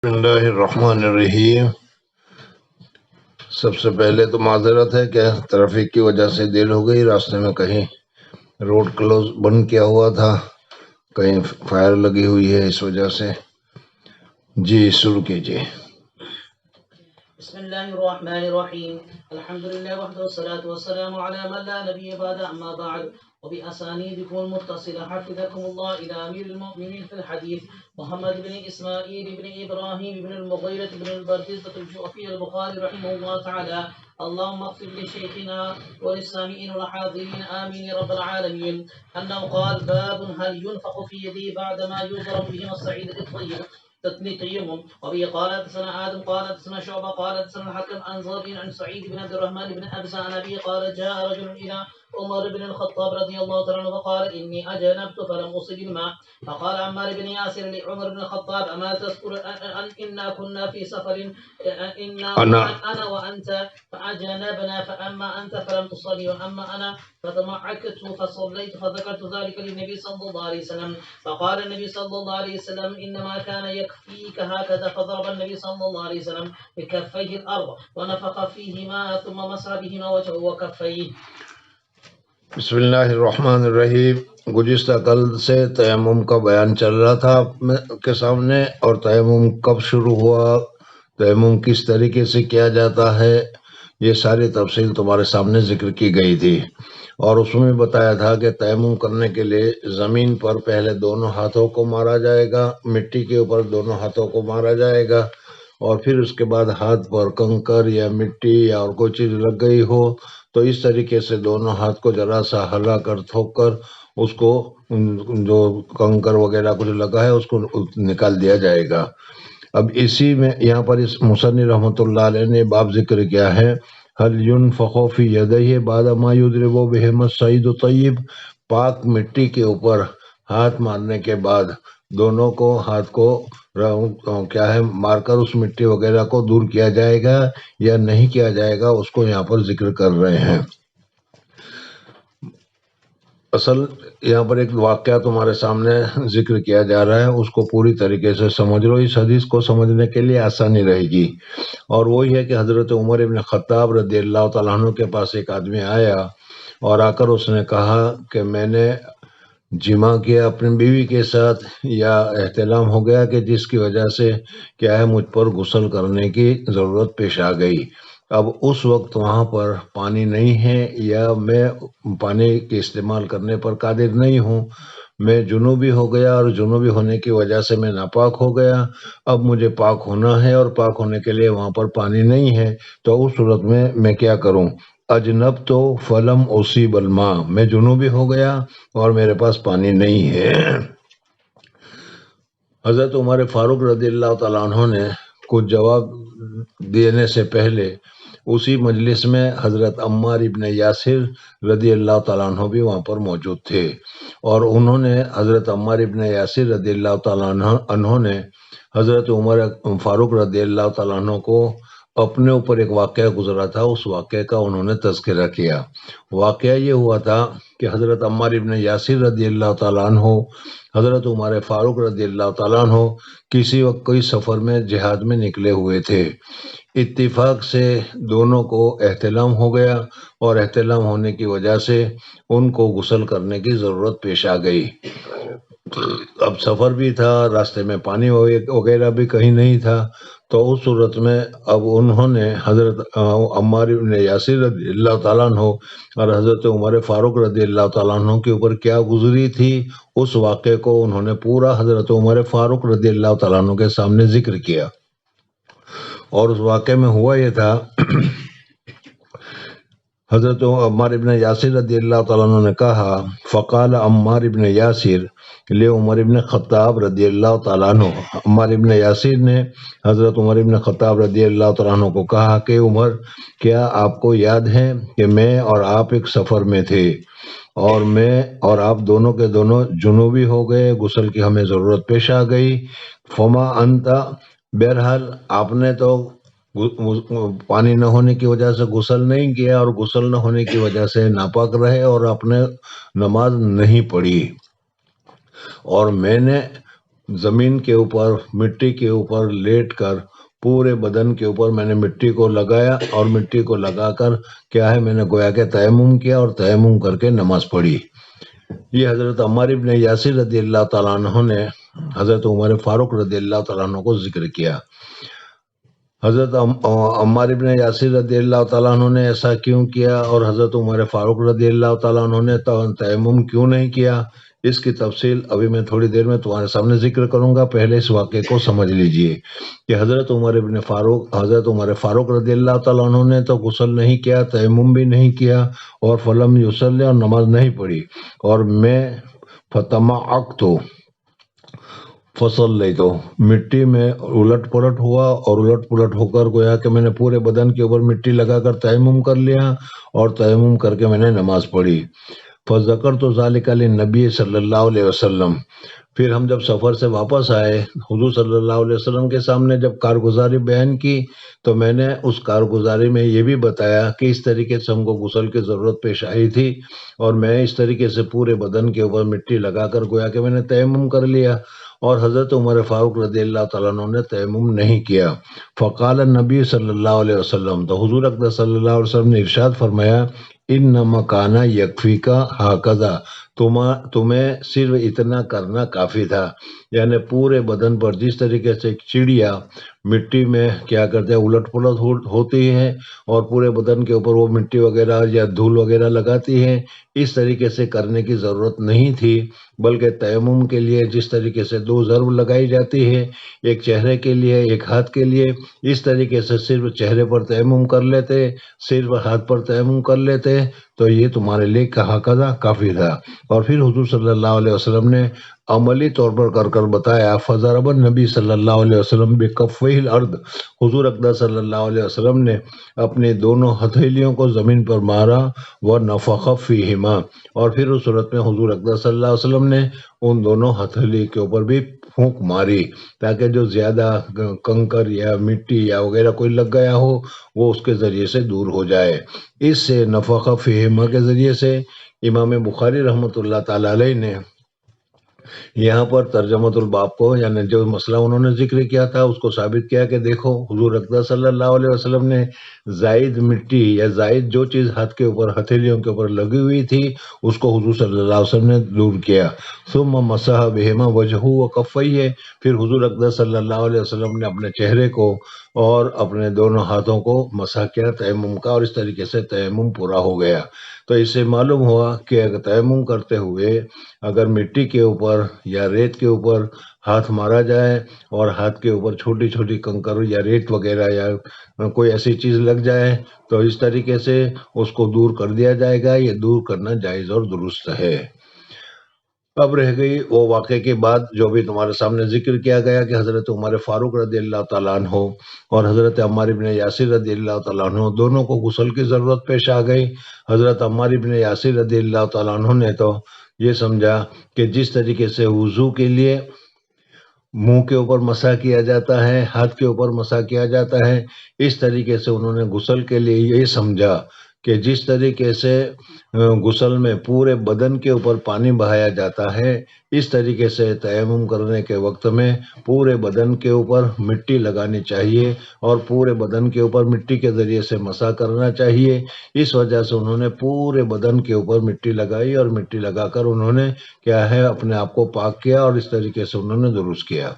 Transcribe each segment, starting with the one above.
بسم اللہ الرحمن الرحیم۔ سب سے پہلے تو معذرت ہے کہ ٹریفک کی وجہ سے دیر ہو گئی، راستے میں کہیں روڈ کلوز بند کیا ہوا تھا، کہیں فائر لگی ہوئی ہے، اس وجہ سے۔ جی شروع کیجیے۔ بسم الله الرحمن الرحيم. الحمد لله وحده والصلاة والسلام على من لا نبي بعد، أما بعد. وبأسانيدكم المتصلة حفظكم الله إلى أمير المؤمنين في الحديث محمد بن إسماعيل بن إبراهيم بن المغيرة بن البردزة الجعفي البخاري رحمه الله تعالى. اللهم اغفر لشيخنا وللسامعين والحاضرين آمين يا رب العالمين. أنه قال: باب هل ينفخ في يديه بعدما يضرب بهما الصعيد الطيب تيمم. وبه قال حدثنا آدم قال حدثنا شعبة قال حدثنا الحكم عن زهري عن سعيد بن عبد الرحمن بن أبزة عن أبيه قال: جاء رجل إلى عمر بن الخطاب رضي الله تعالى عنه فقال: إني أجنبت فلم أصب الماء. فقال عمار بن ياسر لعمر بن الخطاب: أما تذكر أن إنا كنا في سفر أنا وأنت فأجنبنا، فأما أنت فلم تصلي وأما أنا فتمعكت فصليت، فذكرت ذلك للنبي صلى الله عليه وسلم. فقال النبي صلى الله عليه وسلم: إنما كان يكفيك هكذا. فضرب النبي صلى الله عليه وسلم بكفيه الأرض ونفخ فيهما ثم مسح بهما وجهه وكفيه. بسم اللہ الرحمن الرحیم۔ گزشتہ کل سے تیمم کا بیان چل رہا تھا آپ کے سامنے، اور تیمم کب شروع ہوا، تیمم کس طریقے سے کیا جاتا ہے، یہ ساری تفصیل تمہارے سامنے ذکر کی گئی تھی۔ اور اس میں بتایا تھا کہ تیمم کرنے کے لیے زمین پر پہلے دونوں ہاتھوں کو مارا جائے گا، مٹی کے اوپر دونوں ہاتھوں کو مارا جائے گا، اور پھر اس کے بعد ہاتھ پر کنکر یا مٹی یا اور کوئی چیز لگ گئی ہو تو اس طریقے سے دونوں ہاتھ کو ذرا سا ہلا کر تھوک کر اس کو جو کنکر وغیرہ کچھ لگا ہے اس کو نکال دیا جائے گا۔ اب اسی میں یہاں پر اس مصنف رحمۃ اللہ علیہ نے باب ذکر کیا ہے: هل ينفخ في يديه بعد ما يضرب بهما الصعيد الطيب، پاک مٹی کے اوپر ہاتھ مارنے کے بعد دونوں کو ہاتھ کو کیا ہے مار کر اس مٹی وغیرہ کو دور کیا جائے گا یا نہیں کیا جائے گا، اس کو یہاں پر ذکر کر رہے ہیں۔ اصل یہاں پر ایک واقعہ تمہارے سامنے ذکر کیا جا رہا ہے، اس کو پوری طریقے سے سمجھ لو، اس حدیث کو سمجھنے کے لیے آسانی رہے گی۔ اور وہی ہے کہ حضرت عمر ابن خطاب رضی اللہ تعالیٰ عنہ کے پاس ایک آدمی آیا اور آ کر اس نے کہا کہ میں نے جمع کیا اپنی بیوی کے ساتھ، یا احتلام ہو گیا کہ جس کی وجہ سے کیا ہے مجھ پر غسل کرنے کی ضرورت پیش آ گئی۔ اب اس وقت وہاں پر پانی نہیں ہے یا میں پانی کے استعمال کرنے پر قادر نہیں ہوں، میں جنوبی ہو گیا اور جنوبی ہونے کی وجہ سے میں ناپاک ہو گیا، اب مجھے پاک ہونا ہے اور پاک ہونے کے لیے وہاں پر پانی نہیں ہے، تو اس صورت میں کیا کروں؟ اجنب تو فلم اصیب الماء، میں جنوبی ہو گیا اور میرے پاس پانی نہیں ہے۔ حضرت عمر فاروق رضی اللہ تعالیٰ عنہ نے کچھ جواب دینے سے پہلے اسی مجلس میں حضرت عمار ابن یاسر رضی اللہ تعالیٰ عنہ بھی وہاں پر موجود تھے، اور انہوں نے حضرت عمار ابن یاسر رضی اللہ تعالیٰ عنہ نے حضرت عمر فاروق رضی اللہ تعالیٰ عنہ کو اپنے اوپر ایک واقعہ گزرا تھا، اس واقعے کا انہوں نے تذکرہ کیا۔ واقعہ یہ ہوا تھا کہ حضرت عمار ابن یاسر رضی اللہ تعالیٰ عنہ حضرت عمر فاروق رضی اللہ تعالیٰ عنہ کسی وقت کوئی سفر میں جہاد میں نکلے ہوئے تھے۔ اتفاق سے دونوں کو احتلام ہو گیا، اور احتلام ہونے کی وجہ سے ان کو غسل کرنے کی ضرورت پیش آ گئی۔ اب سفر بھی تھا، راستے میں پانی وغیرہ بھی کہیں نہیں تھا، تو اس صورت میں اب انہوں نے حضرت عمار بن یاسر رضی اللہ تعالیٰ عنہ اور حضرت عمر فاروق رضی اللہ تعالیٰ عنہ کے اوپر کیا گزری تھی، اس واقعے کو انہوں نے پورا حضرت عمر فاروق رضی اللہ تعالیٰ عنہ کے سامنے ذکر کیا۔ اور اس واقعے میں ہوا یہ تھا، حضرت عمار ابن یاسر رضی اللہ تعالیٰ عنہ نے کہا: فقال عمار ابن یاسر عمر ابن خطاب رضی اللہ تعالیٰ عنہ، عمار ابن یاسر نے حضرت عمر ابن خطاب رضی اللہ تعالیٰ عنہ کو کہا کہ عمر، کیا آپ کو یاد ہے کہ میں اور آپ ایک سفر میں تھے، اور میں اور آپ دونوں کے دونوں جنوبی ہو گئے، غسل کی ہمیں ضرورت پیش آ گئی، فما انتا، بہرحال آپ نے تو پانی نہ ہونے کی وجہ سے غسل نہیں کیا، اور غسل نہ ہونے کی وجہ سے ناپاک رہے اور آپ نے نماز نہیں پڑھی، اور میں نے زمین کے اوپر مٹی کے اوپر لیٹ کر پورے بدن کے اوپر میں نے مٹی کو لگایا، اور مٹی کو لگا کر کیا ہے میں نے گویا کہ تیمم کیا اور تیمم کر کے نماز پڑھی۔ یہ حضرت عمار ابن یاسر رضی اللہ تعالیٰ عنہ نے حضرت عمر فاروق رضی اللہ تعالیٰ عنہ کو ذکر کیا۔ حضرت عمار ابن یاسر رضی اللہ تعالیٰ عنہ نے ایسا کیوں کیا اور حضرت عمر فاروق رضی اللہ تعالیٰ عنہ نے تیمم کیوں نہیں کیا، اس کی تفصیل ابھی میں تھوڑی دیر میں تمہارے سامنے ذکر کروں گا۔ پہلے اس واقعے کو سمجھ لیجئے کہ حضرت عمر فاروق رضی اللہ تعالیٰ عنہ نے تو غسل نہیں کیا، تیمم بھی نہیں کیا، اور فلم یصلی اور نماز نہیں پڑھی، اور میں فتمعقت فصل لے تو مٹی میں الٹ پلٹ ہوا، اور الٹ پلٹ ہو کر گویا کہ میں نے پورے بدن کے اوپر مٹی لگا کر تیمم کر لیا، اور تیمم کر کے میں نے نماز پڑھی۔ فذکرت ذلک للنبی صلی اللہ علیہ وسلم، پھر ہم جب سفر سے واپس آئے حضور صلی اللہ علیہ وسلم کے سامنے جب کارگزاری بیان کی، تو میں نے اس کارگزاری میں یہ بھی بتایا کہ اس طریقے سے ہم کو غسل کی ضرورت پیش آئی تھی، اور میں اس طریقے سے پورے بدن کے اوپر مٹی لگا کر گویا کہ میں نے تیمم کر لیا، اور حضرت عمر فاروق رضی اللہ تعالیٰ عنہ نے تیمم نہیں کیا۔ فقال النبی صلی اللہ علیہ وسلم، تو حضور اقدس صلی اللہ علیہ وسلم نے ارشاد فرمایا، انما کان یکفیکا ہاکذا، تمہیں صرف اتنا کرنا کافی تھا، یعنی پورے بدن پر جس طریقے سے ایک چڑیا مٹی میں کیا کرتے ہیں الٹ پلٹ ہوتی ہے اور پورے بدن کے اوپر وہ مٹی وغیرہ یا دھول وغیرہ لگاتی ہے، اس طریقے سے کرنے کی ضرورت نہیں تھی، بلکہ تیمم کے لیے جس طریقے سے 2 ضرب لگائی جاتی ہے، ایک چہرے کے لیے ایک ہاتھ کے لیے، اس طریقے سے صرف چہرے پر تیمم کر لیتے، صرف ہاتھ پر تیمم کر لیتے، تو یہ تمہارے لیے کہا کذا کافی تھا۔ اور پھر حضور صلی اللہ علیہ وسلم نے عملی طور پر کر بتایا، فضرب النبی صلی اللہ علیہ وسلم بکفیہ الارض، حضور اقدس صلی اللہ علیہ وسلم نے اپنے دونوں ہتھیلیوں کو زمین پر مارا، ونفخ فیہما، اور پھر اس صورت میں حضور اقدس صلی اللہ علیہ وسلم نے ان دونوں ہتھیلی کے اوپر بھی پھونک ماری، تاکہ جو زیادہ کنکر یا مٹی یا وغیرہ کوئی لگ گیا ہو وہ اس کے ذریعے سے دور ہو جائے۔ اس سے نفخ فیہما کے ذریعے سے امام بخاری رحمۃ اللہ تعالی علیہ نے یہاں پر ترجمۃ الباب کو، یعنی جو مسئلہ انہوں نے ذکر کیا تھا اس کو ثابت کیا کہ دیکھو حضور اقدس صلی اللہ علیہ وسلم نے زائد مٹی یا زائد جو چیز ہاتھ کے اوپر ہتھیلیوں کے اوپر لگی ہوئی تھی اس کو حضور صلی اللہ علیہ وسلم نے دور کیا۔ ثم مسح بہما وجہہ وکفیہ، پھر حضور اقدس صلی اللہ علیہ وسلم نے اپنے چہرے کو اور اپنے دونوں ہاتھوں کو مسح کیا تیمم کا، اور اس طریقے سے تیمم پورا ہو گیا۔ تو اس سے معلوم ہوا کہ اگر تیمم کرتے ہوئے اگر مٹی کے اوپر یا ریت کے اوپر ہاتھ مارا جائے اور ہاتھ کے اوپر چھوٹی چھوٹی کنکر یا ریت وغیرہ یا کوئی ایسی چیز لگ جائے تو اس طریقے سے اس کو دور کر دیا جائے گا، یہ دور کرنا جائز اور درست ہے۔ اب رہ گئی وہ واقعے کے بعد جو بھی تمہارے سامنے ذکر کیا گیا کہ حضرت عمر فاروق رضی اللہ تعالیٰ عنہ اور حضرت عمار ابن یاسر رضی اللہ تعالیٰ عنہ دونوں کو غسل کی ضرورت پیش آ گئی۔ حضرت عمار ابن یاسر رضی اللہ تعالیٰ عنہ نے تو یہ سمجھا کہ جس طریقے سے وضو کے لیے منہ کے اوپر مسح کیا جاتا ہے، ہاتھ کے اوپر مسح کیا جاتا ہے، اس طریقے سے انہوں نے غسل کے لیے یہ سمجھا کہ جس طریقے سے غسل میں پورے بدن کے اوپر پانی بہایا جاتا ہے، اس طریقے سے تیمم کرنے کے وقت میں پورے بدن کے اوپر مٹی لگانی چاہیے اور پورے بدن کے اوپر مٹی کے ذریعے سے مسح کرنا چاہیے۔ اس وجہ سے انہوں نے پورے بدن کے اوپر مٹی لگائی اور مٹی لگا کر انہوں نے کیا ہے اپنے آپ کو پاک کیا اور اس طریقے سے انہوں نے درست کیا۔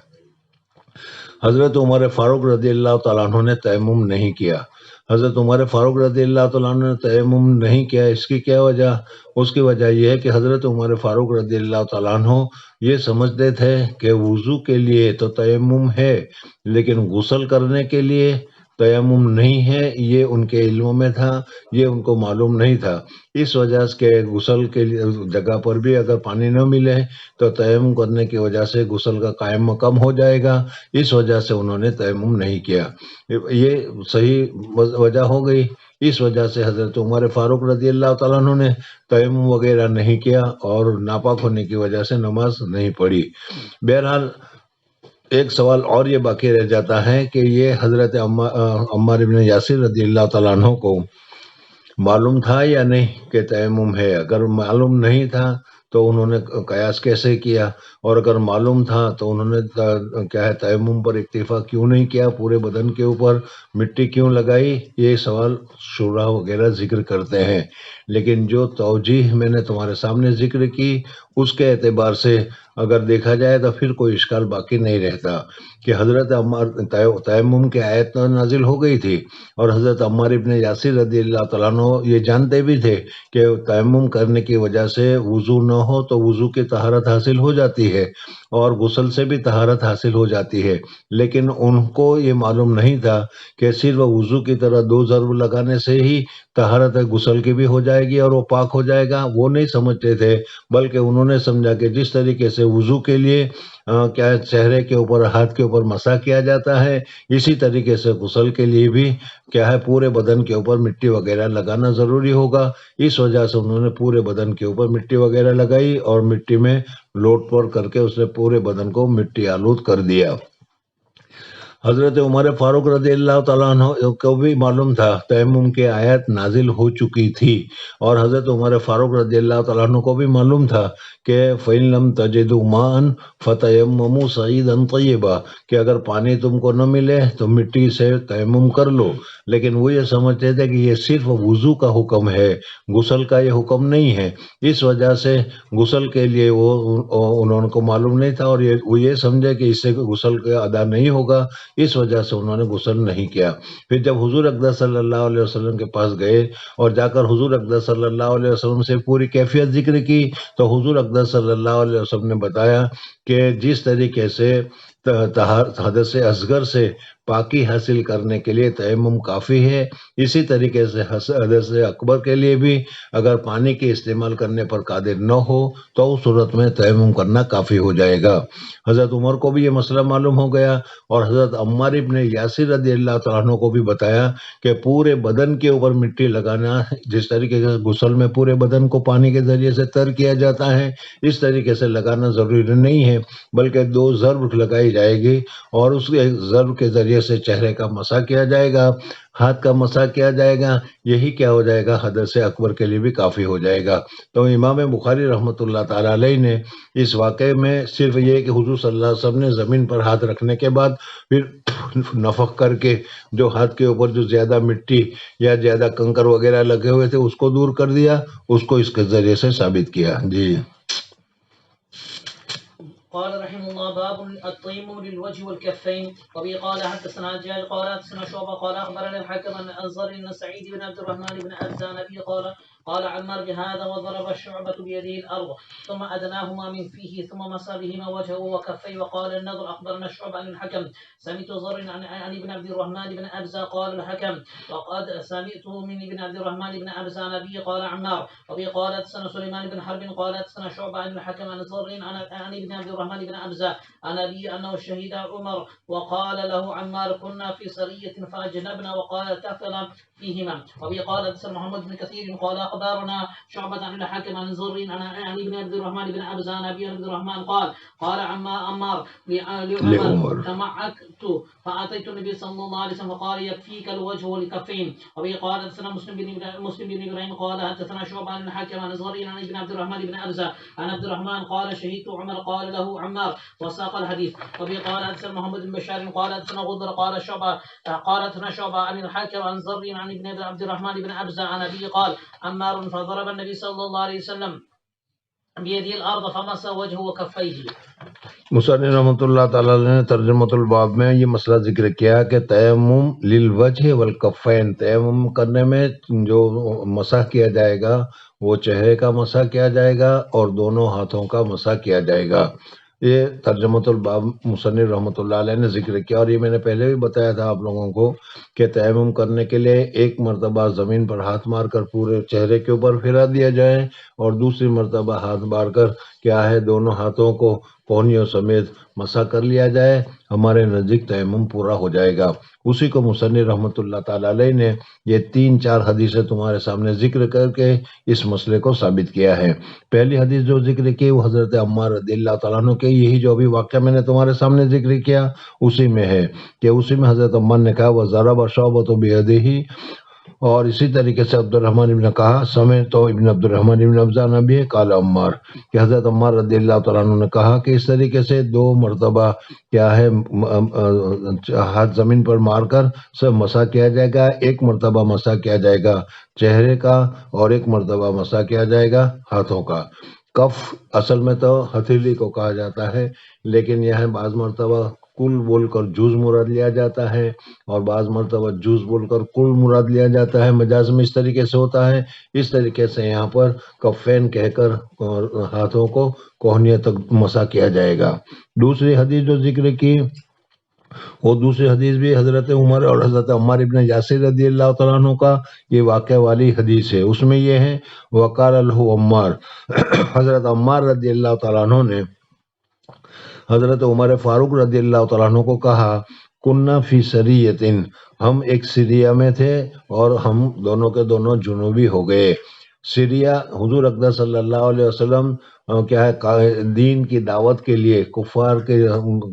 حضرت عمر فاروق رضی اللہ تعالیٰ عنہ نے تیمم نہیں کیا۔ حضرت عمر فاروق رضی اللہ تعالیٰ عنہ نے تیمم نہیں کیا، اس کی کیا وجہ؟ اس کی وجہ یہ ہے کہ حضرت عمر فاروق رضی اللہ تعالیٰ عنہ یہ سمجھتے تھے کہ وضو کے لیے تو تیمم ہے لیکن غسل کرنے کے لیے تیمم نہیں ہے، یہ ان کے علم میں تھا، یہ ان کو معلوم نہیں تھا۔ اس وجہ سے کہ غسل کے جگہ پر بھی اگر پانی نہ ملے تو تیمم کرنے کی وجہ سے غسل کا قائم مقام ہو جائے گا، اس وجہ سے انہوں نے تیمم نہیں کیا۔ یہ صحیح وجہ ہو گئی۔ اس وجہ سے حضرت عمر فاروق رضی اللہ تعالیٰ عنہ نے تیمم وغیرہ نہیں کیا اور ناپاک ہونے کی وجہ سے نماز نہیں پڑھی۔ بہرحال ایک سوال اور یہ باقی رہ جاتا ہے کہ یہ حضرت عمار ابن یاسر رضی اللہ تعالیٰ عنہ کو معلوم تھا یا نہیں کہ تیمم ہے؟ اگر معلوم نہیں تھا تو انہوں نے قیاس کیسے کیا، اور اگر معلوم تھا تو انہوں نے کیا ہے تیمم پر اکتفا کیوں نہیں کیا، پورے بدن کے اوپر مٹی کیوں لگائی، یہ سوال شورا وغیرہ ذکر کرتے ہیں۔ لیکن جو توجیہ میں نے تمہارے سامنے ذکر کی اس کے اعتبار سے اگر دیکھا جائے تو پھر کوئی اشکال باقی نہیں رہتا کہ حضرت عمار تیمم کی آیت نازل ہو گئی تھی، اور حضرت عمار ابن یاسر رضی اللہ تعالیٰ عنہ یہ جانتے بھی تھے کہ تیمم کرنے کی وجہ سے وضو نہ ہو تو وضو کی طہارت حاصل ہو جاتی ہے اور غسل سے بھی طہارت حاصل ہو جاتی ہے، لیکن ان کو یہ معلوم نہیں تھا کہ صرف وضو کی طرح 2 ضرب لگانے سے ہی طہارت غسل کی بھی ہو جائے گی اور وہ پاک ہو جائے گا۔ وہ نہیں سمجھتے تھے، بلکہ انہوں نے سمجھا کہ جس طریقے سے وضو کے لیے کیا ہے چہرے کے اوپر ہاتھ کے اوپر مسح کیا جاتا ہے، اسی طریقے سے غسل کے لیے بھی کیا ہے پورے بدن کے اوپر مٹی وغیرہ لگانا ضروری ہوگا۔ اس وجہ سے انہوں نے پورے بدن کے اوپر مٹی وغیرہ لگائی اور مٹی میں لوٹ پوٹ کر کے اس نے پورے بدن کو مٹی آلود کر دیا۔ حضرت عمر فاروق رضی اللہ تعالیٰ عنہ کو بھی معلوم تھا، تیمم کی آیت نازل ہو چکی تھی، اور حضرت عمر فاروق رضی اللہ تعالیٰ عنہ کو بھی معلوم تھا کہ فَإِن لَمْ تَجِدُوا مَاءً فَتَيَمَّمُوا صَعِيدًا طَيِّبًا، کہ اگر پانی تم کو نہ ملے تو مٹی سے تیمم کر لو۔ لیکن وہ یہ سمجھتے تھے کہ یہ صرف وضو کا حکم ہے، غسل کا یہ حکم نہیں ہے، اس وجہ سے غسل کے لیے انہوں کو معلوم نہیں تھا، اور وہ یہ سمجھے کہ اس سے غسل کا ادا نہیں ہوگا، اس وجہ سے انہوں نے غسل نہیں کیا۔ پھر جب حضور اقدس صلی اللہ علیہ وسلم کے پاس گئے اور جا کر حضور اقدس صلی اللہ علیہ وسلم سے پوری کیفیت ذکر کی تو حضور اقدس صلی اللہ علیہ وسلم نے بتایا کہ جس طریقے سے حدث اصغر سے پاکی حاصل کرنے کے لیے تیمم کافی ہے، اسی طریقے سے حدث اکبر کے لیے بھی اگر پانی کے استعمال کرنے پر قادر نہ ہو تو اس صورت میں تیمم کرنا کافی ہو جائے گا۔ حضرت عمر کو بھی یہ مسئلہ معلوم ہو گیا، اور حضرت عمار ابن یاسر رضی اللہ تعالیٰ عنہ کو بھی بتایا کہ پورے بدن کے اوپر مٹی لگانا، جس طریقے سے غسل میں پورے بدن کو پانی کے ذریعے سے تر کیا جاتا ہے، اس طریقے سے لگانا ضروری نہیں ہے، بلکہ 2 ضرب لگائی جائے گی اور اس ضرب کے ذریعے سے چہرے کا مسح کیا جائے گا، ہاتھ کا مسح کیا جائے گا، یہی کیا ہو جائے گا حدث اکبر کے لیے بھی کافی ہو جائے گا۔ تو امام بخاری رحمۃ اللہ تعالیٰ علیہ نے اس واقعے میں صرف یہ کہ حضور صلی اللہ علیہ وسلم نے زمین پر ہاتھ رکھنے کے بعد پھر نفخ کر کے جو ہاتھ کے اوپر جو زیادہ مٹی یا زیادہ کنکر وغیرہ لگے ہوئے تھے اس کو دور کر دیا، اس کو اس کے ذریعے سے ثابت کیا۔ جی قال رحمه الله باب التيمم للوجه والكفين. وبه قال حدثنا حجاج قال حدثنا شعبة قال اخبرنا الحكم عن الازهر بن سعيد بن عبد الرحمن بن ابزان ابي قال عمار بهذا وضرب الشعبة بيده الارض ثم ادناهما من فيه ثم مسح بهما وجهه وكفيه. وقال النضر اخبرنا الشعبة عن الحكم سمعت زر عن ابن عبد الرحمن بن ابزان قال الحكم وقد سمعته من ابن عبد الرحمن بن ابزان ابي قال عمار. وبه قال حدثنا سليمان بن حرب قال حدثنا شعبة عن الحكم عن زر عن ابن عبد الرحمن بن أبزة عن أبي أنه شهد عمر وقال له عمار كنا في سرية فأجنبنا وقال تفل فيهما. وبه قال حدثنا محمد بن كثير قال أخبرنا شعبة عن الحكم عن زر عن ابن عبد الرحمن بن أبزة عن أبي عبد الرحمن قال عمار لعمر تمعكت فأتيت النبي صلى الله عليه وسلم فقال يكفيك الوجه والكفين. وبه قال حدثنا مسلم بن إبراهيم قال حدثنا شعبة عن الحكم عن زر عن ابن عبد الرحمن بن أبزة عن عبد الرحمن قال شهدت عمر قال له عمار وساق الحديث. وبه قال حدثنا محمد بن بشار قال حدثنا غدر قال حدثنا شعبة عن الحاكم عن زر عن ابن عبد الرحمن بن أبزة عن أبي قال عمار فضرب النبي صلى الله عليه وسلم بيده الارض فمسح وجهه وكفيه. مصنف رحمۃ اللہ تعالیٰ نے ترجمۃ الباب میں یہ مسئلہ ذکر کیا کہ تیمم للوجہ والکفین، تیمم کرنے میں جو مسح کیا جائے گا وہ چہرے کا مسح کیا جائے گا اور دونوں ہاتھوں کا مسح کیا جائے گا۔ یہ ترجمۃ الباب مصنف رحمۃ اللہ علیہ نے ذکر کیا، اور یہ میں نے پہلے بھی بتایا تھا آپ لوگوں کو کہ تیمم کرنے کے لیے ایک مرتبہ زمین پر ہاتھ مار کر پورے چہرے کے اوپر پھیلا دیا جائے اور دوسری مرتبہ ہاتھ مار کر کیا ہے دونوں ہاتھوں کو پونیوں سمیت مسح کر لیا جائے، ہمارے نزدیک تیمم پورا ہو جائے گا۔ اسی کو مصنف رحمۃ اللہ تعالیٰ علیہ نے یہ 3-4 حدیثیں تمہارے سامنے ذکر کر کے اس مسئلے کو ثابت کیا ہے۔ پہلی حدیث جو ذکر کی وہ حضرت عمار رضی اللہ تعالیٰ عنہ کے، یہی جو ابھی واقعہ میں نے تمہارے سامنے ذکر کیا اسی میں ہے کہ اسی میں حضرت عمار نے کہا وَضَرَبَ شُعْبَةُ بِيَدِهِ، اور اسی طریقے سے عبد الرحمن ابن کہا سمعت تو ابن عبد الرحمن ابن ابزانہ بھی ہے قال عمار کہ حضرت عمار رضی اللہ تعالیٰ عنہ نے کہا کہ اس طریقے سے 2 مرتبہ کیا ہے ہاتھ زمین پر مار کر سب مسح کیا جائے گا، 1 مرتبہ مسح کیا جائے گا چہرے کا اور 1 مرتبہ مسح کیا جائے گا ہاتھوں کا۔ کف اصل میں تو ہتھیلی کو کہا جاتا ہے، لیکن یہاں بعض مرتبہ کل بول کر جز مراد لیا جاتا ہے اور بعض مرتبہ جز بول کر کل مراد لیا جاتا ہے، مجاز میں اس طریقے سے ہوتا ہے۔ اس طریقے سے یہاں پر کفین کہہ کر ہاتھوں کو کوہنیوں تک مسح کیا جائے گا۔ دوسری حدیث جو ذکر کی وہ دوسری حدیث بھی حضرت عمر اور حضرت عمار ابن یاسر رضی اللہ تعالیٰ عنہ کا یہ واقعہ والی حدیث ہے۔ اس میں یہ ہے وقال له عمار حضرت عمار رضی اللہ تعالیٰ عنہ نے حضرت عمر فاروق رضی اللہ تعالیٰ عنہ کو کہا کننا فی سریۃ، ہم ایک سریا میں تھے اور ہم دونوں کے دونوں جنوبی ہو گئے۔ سریا حضور اقدس صلی اللہ علیہ وسلم کیا ہے دین کی دعوت کے لیے کفار کے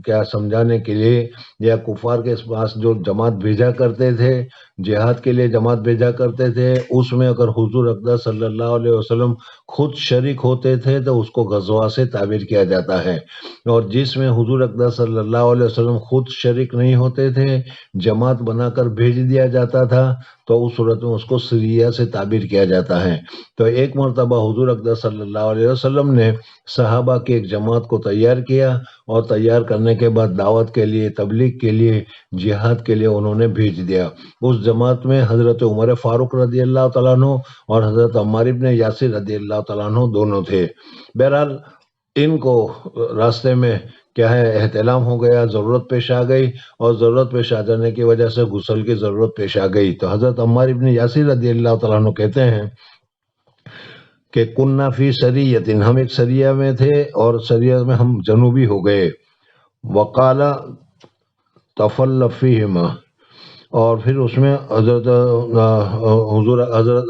کیا سمجھانے کے لیے یا کفار کے پاس جو جماعت بھیجا کرتے تھے، جہاد کے لیے جماعت بھیجا کرتے تھے، اس میں اگر حضور اقدس صلی اللہ علیہ وسلم خود شریک ہوتے تھے تو اس کو غزوہ سے تعبیر کیا جاتا ہے، اور جس میں حضور اقدس صلی اللہ علیہ وسلم خود شریک نہیں ہوتے تھے، جماعت بنا کر بھیج دیا جاتا تھا، تو اس صورت میں اس کو سریہ سے تعبیر کیا جاتا ہے۔ تو 1 مرتبہ حضور اقدس صلی اللہ علیہ وسلم نے صحابہ کی ایک جماعت کو تیار کیا اور تیار کرنے کے بعد دعوت کے لیے، تبلیغ کے لیے، جہاد کے لیے انہوں نے بھیج دیا۔ اس جماعت میں حضرت عمر فاروق رضی اللہ تعالیٰ عنہ اور حضرت عمار ابن یاسر رضی اللہ تعالیٰ عنہ دونوں تھے۔ بہرحال ان کو راستے میں کیا ہے احتلام ہو گیا، ضرورت پیش آ گئی، اور ضرورت پیش آ جانے کی وجہ سے غسل کی ضرورت پیش آ گئی۔ تو حضرت عمار ابن یاسر رضی اللہ تعالیٰ عنہ کہتے ہیں کہ کننا فی سریۃ، ہم ایک سریہ میں تھے اور سریہ میں ہم جنوبی ہو گئے۔ وقال تفل فیہما، اور پھر اس میں حضرت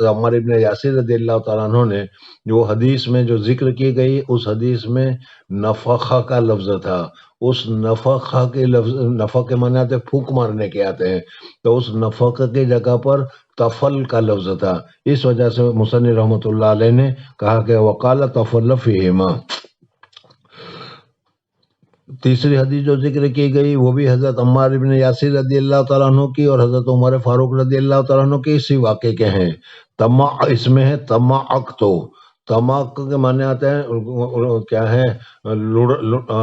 عمار ابن یاسر رضی اللہ تعالیٰ عنہ نے جو حدیث میں جو ذکر کی گئی، اس حدیث میں نفخہ کا لفظ تھا۔ اس نفخہ کے لفظ، نفخ کے معنی آتے پھونک مارنے کے آتے ہیں، تو اس نفخہ کی جگہ پر تفل کا لفظ تھا، اس وجہ سے مصنف رحمۃ اللہ علیہ نے کہا کہ وقال تفل فیہما۔ تیسری حدیث جو ذکر کی گئی وہ بھی حضرت عمار ابن یاسر رضی اللہ تعالیٰ عنہ کی اور حضرت عمر فاروق رضی اللہ تعالیٰ عنہ کے اسی واقعے کے ہیں۔ اس میں ہے تمعقتو، تماق کے معنی آتے ہیں کیا ہے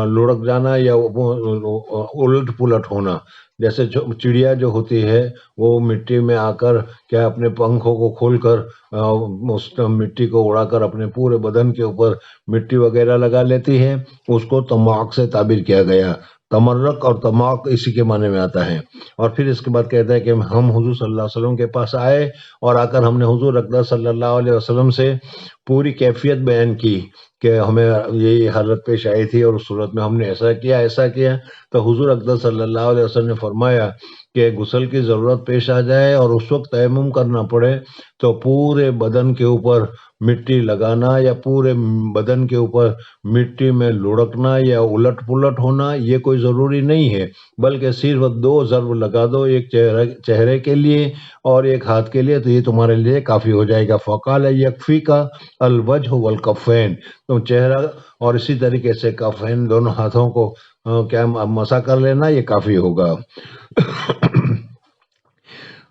لڑک جانا یا الٹ پلٹ ہونا، جیسے چڑیا جو ہوتی ہے وہ مٹی میں آ کر کیا اپنے پنکھوں کو کھول کر اس مٹی کو اڑا کر اپنے پورے بدن کے اوپر مٹی وغیرہ لگا لیتی ہے، اس کو تماق سے تعبیر کیا گیا۔ تمرق اور تماق اسی کے معنی میں آتا ہے۔ اور پھر اس کے بعد کہتا ہے کہ ہم حضور صلی اللہ علیہ وسلم کے پاس آئے اور آ کر ہم نے حضور اقدس صلی اللہ علیہ وسلم سے پوری کیفیت بیان کی کہ ہمیں یہی حالت پیش آئی تھی اور اس صورت میں ہم نے ایسا کیا ایسا کیا۔ تو حضور اقدس صلی اللہ علیہ وسلم نے فرمایا کہ غسل کی ضرورت پیش آ جائے اور اس وقت تیمم کرنا پڑے تو پورے بدن کے اوپر مٹی لگانا یا پورے بدن کے اوپر مٹی میں لڑکنا یا الٹ پلٹ ہونا یہ کوئی ضروری نہیں ہے، بلکہ صرف 2 ضرب لگا دو، ایک چہرے کے لیے اور ایک ہاتھ کے لیے، تو یہ تمہارے لیے کافی ہو جائے گا۔ فقال یکفیکا الوجہ والکفین، تم چہرہ اور اسی طریقے سے کفین دونوں ہاتھوں کو کیا مسح کر لینا، یہ کافی ہوگا۔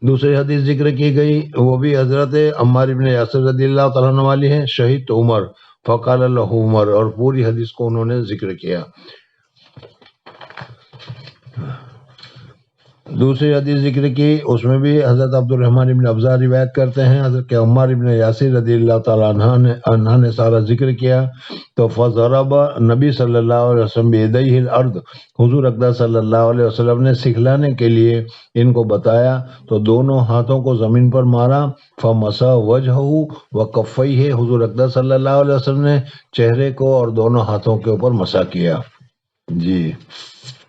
دوسری حدیث ذکر کی گئی وہ بھی حضرت عمار ابن یاسر رضی اللہ تعالیٰ عنہ والی ہے، شہید عمر فقال له عمر، اور پوری حدیث کو انہوں نے ذکر کیا۔ دوسری حدیث ذکر کی اس میں بھی حضرت عبد الرحمن ابن ابزہ روایت کرتے ہیں حضرت کہ عمار ابن یاسر رضی اللہ تعالیٰ عنہ نے سارا ذکر کیا تو فضرب نبی صلی اللہ علیہ وسلم بیدیہ الارض، حضور اقدس صلی اللہ علیہ وسلم نے سکھلانے کے لیے ان کو بتایا تو دونوں ہاتھوں کو زمین پر مارا، فمسح وجہہ وکفیہ، حضور اقدس صلی اللہ علیہ وسلم نے چہرے کو اور دونوں ہاتھوں کے اوپر مسح کیا۔ جی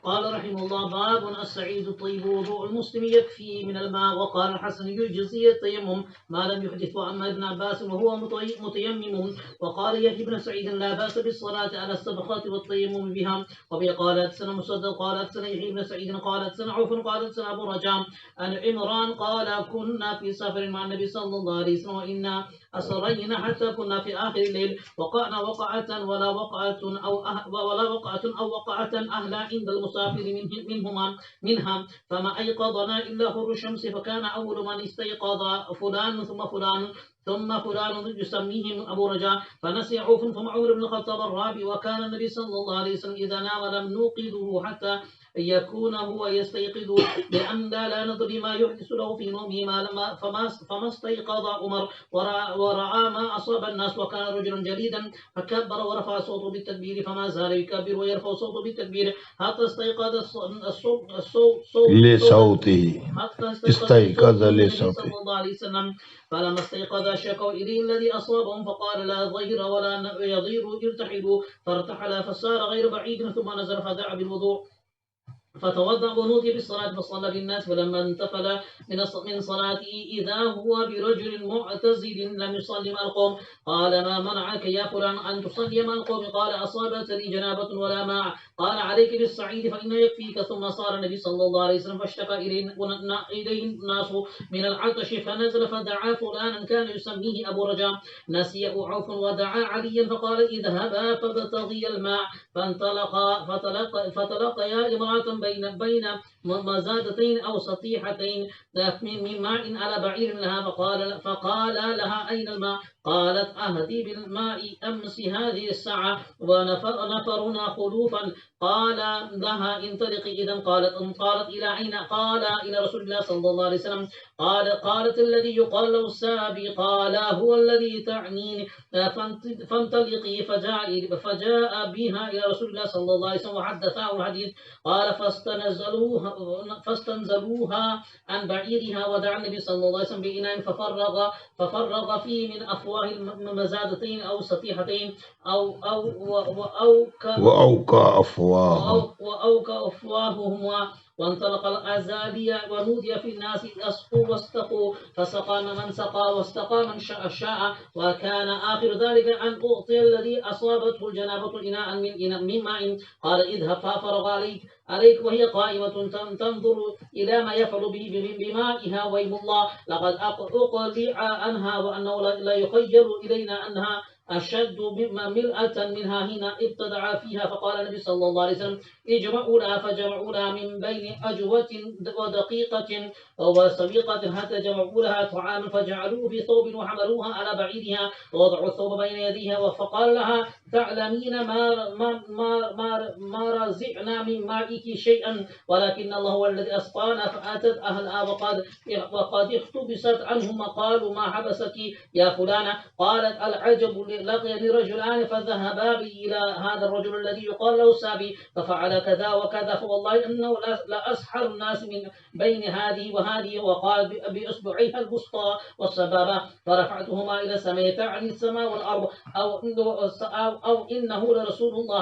قال رحمه الله: باب السعيد الطيب وضوء المسلم يكفي من الماء. وقال الحسن: يجزي التيمم ما لم يحدث. وأما ابن عباس وهو متيمم. وقال يحيى بن سعيد: لا بأس بالصلاة على السبخات والتيمم بها. وبه قال حدثنا مسدد قال حدثنا يحيى بن سعيد قال حدثنا عوف قال حدثنا أبو رجاء عن عمران قال: كنا في سفر مع النبي صلى الله عليه وسلم وإنا أسرينا حتى كنا في آخر الليل وقعنا وقعة ولا وقعة أو وقعة أهلا عند المسافر منها فما أيقظنا إلا خروج الشمس. فكان أول من استيقظ فلان ثم فلان يسميه أبو رجاء فنسي عوف ثم عمر بن الخطاب الرابع. وكان النبي صلى الله عليه وسلم إذا نام لم نوقظه حتى يكون هو يستيقظ لأن لا ندري ما يحدث له في نومه فما استيقظ عمر ورأى ما أصاب الناس وكان رجلا جليدا فكبر ورفع صوته بالتكبير فما زال يكبر ويرفع صوته بالتكبير حتى استيقظ لصوته استيقظ النبي لصوته صلى الله عليه وسلم. فلما استيقظ شكوا إليه الذي أصابهم فقال: لا ضير ولا يضير ارتحلوا. فارتحل فسار غير بعيد ثم نزل فدعا بالوضوء فتوضأ ونودي بالصلاة فصلى بالناس. فلما انتقل من صلاته إذا هو برجل معتزل لم يصلي مع القوم قال: ما منعك يا فلان أن تصلي مع القوم؟ قال: أصابتني جنابة ولا ماء. قال: عليك بالصعيد فإنه يكفيك. ثم صار النبي صلى الله عليه وسلم فاشتكى إليه الناس من العطش فنزل فدعا فلانا كان يسميه أبو رجاء نسي عوف ودعا عليا فقال: اذهبا فابتغي الماء. فتلقيا امرأة بين مزادتين أو سطيحتين من ماء على بعير لها فقال لها: أين الماء؟ قالت: أهدي بالماء أمس هذه الساعة ونفرنا خلوفا. قال لها: انطلقي إذا. قالت: إلى أين؟ قال: إلى رسول الله صلى الله عليه وسلم. قالت: الذي يقال له السابي. قال: هو الذي تعنيني. فانطلقي. فجاء بها إلى رسول الله صلى الله عليه وسلم وحدثه الحديث. قال: فاستنزلوها عن بعيرها ودعا النبي صلى الله عليه وسلم بإناء ففرغ فيه من أفواه المزادتين أو سطيحتين وأوكى أفواههم وانطلق الأزالي ونودي في الناس: أسقوا واستقوا. فسقى من سقى واستقى من شاء. وكان آخر ذلك أن أعطي الذي أصابته الجنابة إناء من ماء. قال: اذهب فافرغ عليك وهي قائمة تنظر إلى ما يفعل به بمائها. ويم الله لقد أقلع عنها وأنه لا يخيل إلينا أنها أشد ملأة منها هنا ابتدع فيها. فقال النبي صلى الله عليه وسلم: اجمعوا لها. فجمعوا لها من بين أجوة ودقيقة وسويقة حتى جمعوا لها طعاما فجعلوه في ثوب وحملوها على بعيرها ووضعوا الثوب بين يديها. فقال لها: تعلمين ما رزقنا من مائك شيئا ولكن الله هو الذي أسقانا. فأتت أهلها وقد اختبست عنهم قالوا: ما حبسك يا فلانة؟ قالت: العجب لقيني رجلان فذهبا بي إلى هذا الرجل الذي يقال له السابي ففعل كذا وكذا فوالله أنه لأسحر الناس من بين هذه وهذه. وقال بإصبعيها الوسطى والسبابة فرفعتهما إلى السماء تعني السماء والأرض أو إنه لرسول الله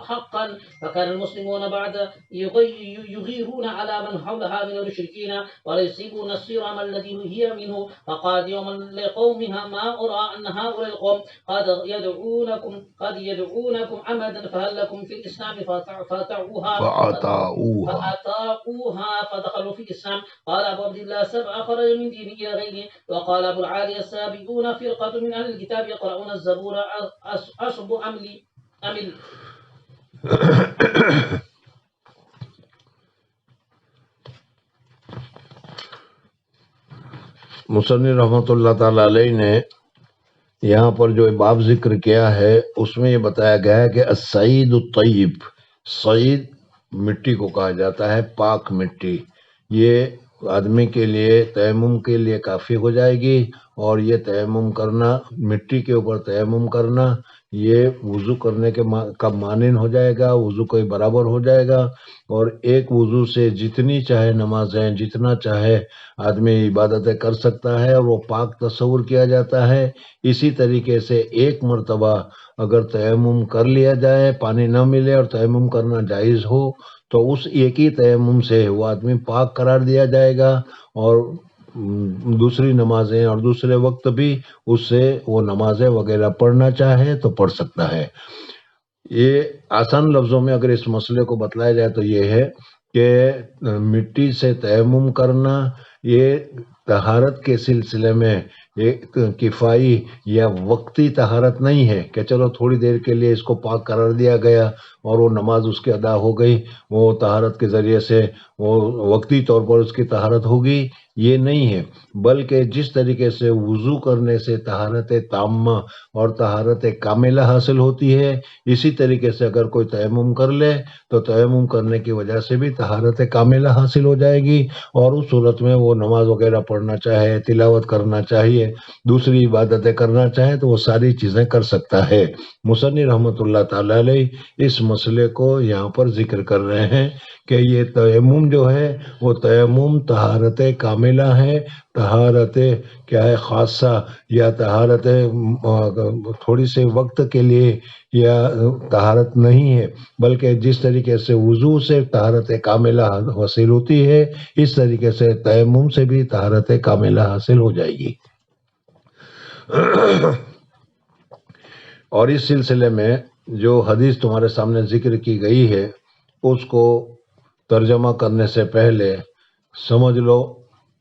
حقا. فكان المسلمون بعد يغيرون على من حولها من المشركين ويصيبون الصرام الذي هي منه. فقال يوما لقومها: ما أرى أن هؤلاء القوم قد يدعونكم عمدا فهل لكم في الإسلام فأطاعوها فدخلوا في الإسلام. قال أبو عبد الله: 7 خرج من دينه إلى غيره. وقال أبو العالي: السابقون فرقة من أهل الكتاب يقرؤون الزبور أصب أمل. مصنف رحمۃ اللہ تعالی علیہ نے یہاں پر جو باب ذکر کیا ہے اس میں یہ بتایا گیا ہے کہ السعید الطیب، سعید مٹی کو کہا جاتا ہے، پاک مٹی، یہ آدمی کے لیے تیمم کے لیے کافی ہو جائے گی، اور یہ تیمم کرنا، مٹی کے اوپر تیمم کرنا یہ وضو کرنے کے کا مانند ہو جائے گا، وضو کے برابر ہو جائے گا، اور ایک وضو سے جتنی چاہے نمازیں، جتنا چاہے آدمی عبادتیں کر سکتا ہے، اور وہ پاک تصور کیا جاتا ہے۔ اسی طریقے سے ایک مرتبہ اگر تیمم کر لیا جائے، پانی نہ ملے اور تیمم کرنا جائز ہو، تو اس ایک ہی تیمم سے وہ آدمی پاک قرار دیا جائے گا، اور دوسری نمازیں اور دوسرے وقت بھی اس سے وہ نمازیں وغیرہ پڑھنا چاہے تو پڑھ سکتا ہے۔ یہ آسان لفظوں میں اگر اس مسئلے کو بتلایا جائے تو یہ ہے کہ مٹی سے تیمم کرنا یہ طہارت کے سلسلے میں ایک کفائی یا وقتی طہارت نہیں ہے کہ چلو تھوڑی دیر کے لیے اس کو پاک قرار دیا گیا اور وہ نماز اس کی ادا ہو گئی، وہ طہارت کے ذریعے سے وہ وقتی طور پر اس کی طہارت ہوگی، یہ نہیں ہے۔ بلکہ جس طریقے سے وضو کرنے سے طہارت تامہ اور طہارت کاملہ حاصل ہوتی ہے، اسی طریقے سے اگر کوئی تیمم کر لے تو تیمم کرنے کی وجہ سے بھی طہارت کاملہ حاصل ہو جائے گی، اور اس صورت میں وہ نماز وغیرہ پڑھنا چاہے، تلاوت کرنا چاہیے، دوسری عبادتیں کرنا چاہے تو وہ ساری چیزیں کر سکتا ہے۔ مصنف رحمۃ اللہ تعالی علیہ اس مسئلے کو یہاں پر ذکر کر رہے ہیں کہ یہ تیمم جو ہے وہ تیمم طہارت کاملہ ہے، طہارت کیا ہے خاصہ، یا طہارت تھوڑی سے وقت کے لیے یا طہارت نہیں ہے، بلکہ جس طریقے سے وضو سے طہارت کاملہ حاصل ہوتی ہے، اس طریقے سے تیمم سے بھی طہارت کاملہ حاصل ہو جائے گی۔ اور اس سلسلے میں جو حدیث تمہارے سامنے ذکر کی گئی ہے اس کو ترجمہ کرنے سے پہلے سمجھ لو،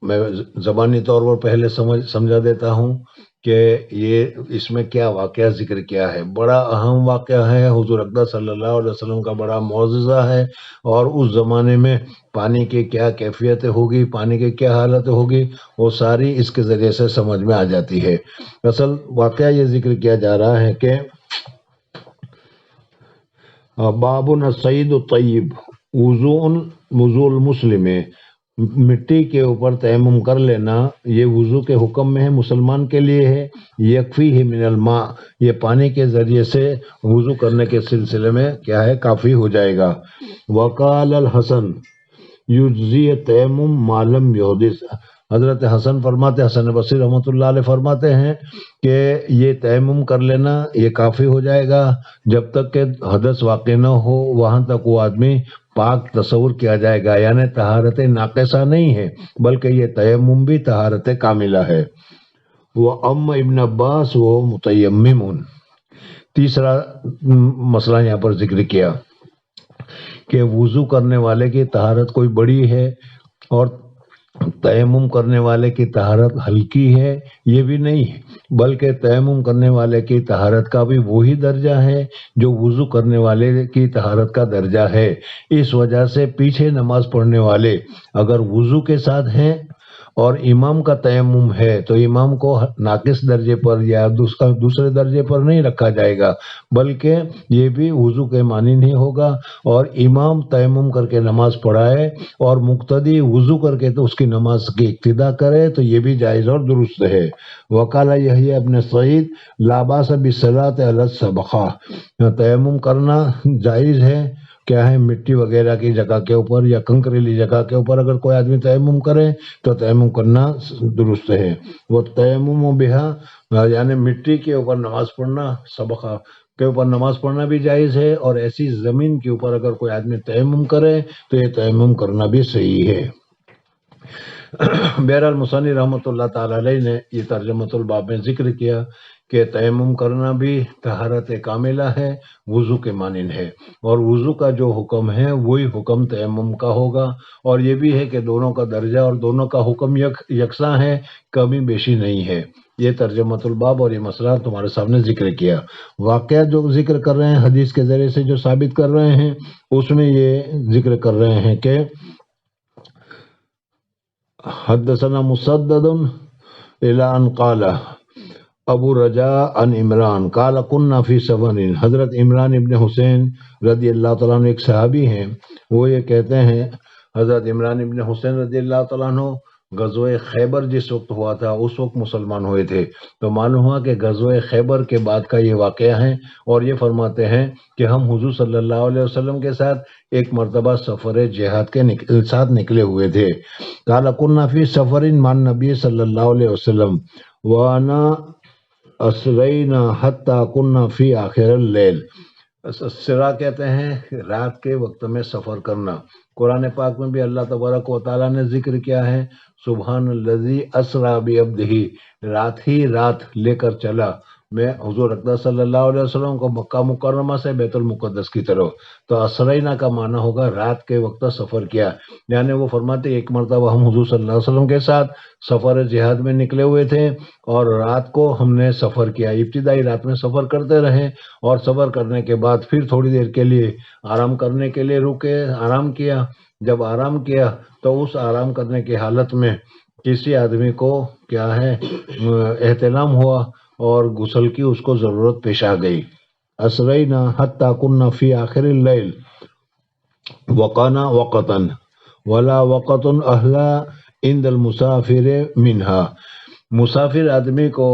میں زبانی طور پر پہلے سمجھا دیتا ہوں کہ یہ اس میں کیا واقعہ ذکر کیا ہے۔ بڑا اہم واقعہ ہے، حضور اقدس صلی اللہ علیہ وسلم کا بڑا معجزہ ہے، اور اس زمانے میں پانی کی کیا کیفیت ہوگی، پانی کی کیا حالت ہوگی، وہ ساری اس کے ذریعے سے سمجھ میں آ جاتی ہے۔ اصل واقعہ یہ ذکر کیا جا رہا ہے کہ باب الصعید الطیب وضوء المسلم، مٹی کے اوپر تیمم کر لینا یہ وضو کے حکم میں ہے، مسلمان کے لیے ہے۔ یکفیہ من الماء، یہ پانی کے ذریعے سے وضو کرنے کے سلسلے میں کیا ہے، کافی ہو جائے گا۔ وقال الحسن یجزی تیمم ما لم یحدث، حضرت حسن فرماتے، حسن بصری رحمۃ اللہ علیہ فرماتے ہیں کہ یہ تیمم کر لینا یہ کافی ہو جائے گا جب تک کہ حدث واقع نہ ہو، وہاں تک وہ آدمی پاک تصور کیا جائے گا، یعنی طہارت ناقصہ نہیں ہے بلکہ یہ تیمم بھی طہارت کاملہ ہے۔ وہ ابن عباس وہ متیمم، تیسرا مسئلہ یہاں پر ذکر کیا کہ وضو کرنے والے کی طہارت کوئی بڑی ہے اور تیمم کرنے والے کی طہارت ہلکی ہے، یہ بھی نہیں ہے، بلکہ تیمم کرنے والے کی طہارت کا بھی وہی درجہ ہے جو وضو کرنے والے کی طہارت کا درجہ ہے۔ اس وجہ سے پیچھے نماز پڑھنے والے اگر وضو کے ساتھ ہیں اور امام کا تیمم ہے تو امام کو ناقص درجے پر یا دوسرے درجے پر نہیں رکھا جائے گا، بلکہ یہ بھی وضو کے معنی نہیں ہوگا، اور امام تیمم کر کے نماز پڑھائے اور مقتدی وضو کر کے تو اس کی نماز کی اقتدا کرے تو یہ بھی جائز اور درست ہے۔ وقال یحییٰ ابن سعید لا باس بالصلاۃ علی السبخہ، تیمم کرنا جائز ہے، کیا ہے، مٹی وغیرہ کی جگہ کے اوپر یا کنکریلی جگہ کے اوپر اگر کوئی آدمی تیمم کرے تو تیمم کرنا درست ہے۔ وہ تیمم بہا، یعنی مٹی کے اوپر نماز پڑھنا، سبخہ کے اوپر نماز پڑھنا بھی جائز ہے، اور ایسی زمین کے اوپر اگر کوئی آدمی تیمم کرے تو یہ تیمم کرنا بھی صحیح ہے۔ بہرحال مصنف رحمۃ اللہ تعالی علیہ نے یہ ترجمۃ الباب میں ذکر کیا کہ تیمم کرنا بھی طہارت کاملہ ہے، وضو کے مانند ہے، اور وضو کا جو حکم ہے وہی حکم تیمم کا ہوگا، اور یہ بھی ہے کہ دونوں کا درجہ اور دونوں کا حکم یکساں ہے، کمی بیشی نہیں ہے۔ یہ ترجمۃ الباب اور یہ مسئلہ تمہارے سامنے ذکر کیا۔ واقعہ جو ذکر کر رہے ہیں حدیث کے ذریعے سے جو ثابت کر رہے ہیں اس میں یہ ذکر کر رہے ہیں کہ حدثنا مسدد الى ان قال ابو رجاء عن عمران قال كنا في سفر، حضرت عمران ابن حسین رضی اللہ تعالیٰ عنہ ایک صحابی ہیں، وہ یہ کہتے ہیں، حضرت عمران ابن حسین رضی اللہ تعالیٰ عنہ غزوہ خیبر جس وقت ہوا تھا اس وقت مسلمان ہوئے تھے، تو معلوم ہوا کہ غزوہ خیبر کے بعد کا یہ واقعہ ہے، اور یہ فرماتے ہیں کہ ہم حضور صلی اللہ علیہ وسلم کے ساتھ ایک مرتبہ سفر جہاد کے ساتھ نکلے ہوئے تھے۔ قال كنا فی سفر مع النبی صلی اللہ علیہ وسلم وانا اسرینا حتی كنا فی آخر اللیل۔ سرا کہتے ہیں رات کے وقت میں سفر کرنا۔ قرآن پاک میں بھی اللہ تبارک و تعالیٰ نے ذکر کیا ہے، سبحان الذی اسریٰ بعبدہ، رات ہی رات لے کر چلا میں حضور اقدس صلی اللہ علیہ وسلم کو مکہ مکرمہ سے بیت المقدس کی طرف۔ تو اسرینا کا معنی ہوگا رات کے وقت سفر کیا، یعنی وہ فرماتے ایک مرتبہ ہم حضور صلی اللہ علیہ وسلم کے ساتھ سفر جہاد میں نکلے ہوئے تھے، اور رات کو ہم نے سفر کیا، ابتدائی رات میں سفر کرتے رہے، اور سفر کرنے کے بعد پھر تھوڑی دیر کے لیے آرام کرنے کے لیے رکے، آرام کیا۔ جب آرام کیا تو اس آرام کرنے کی حالت میں کسی آدمی کو کیا ہے احتلام ہوا اور غسل کی اس کو ضرورت پیش آ گئی۔ اسرینا حتی کنا فی آخر اللیل وقانا وقتا ولا وقت اہلا عند المسافر منہا۔ مسافر آدمی کو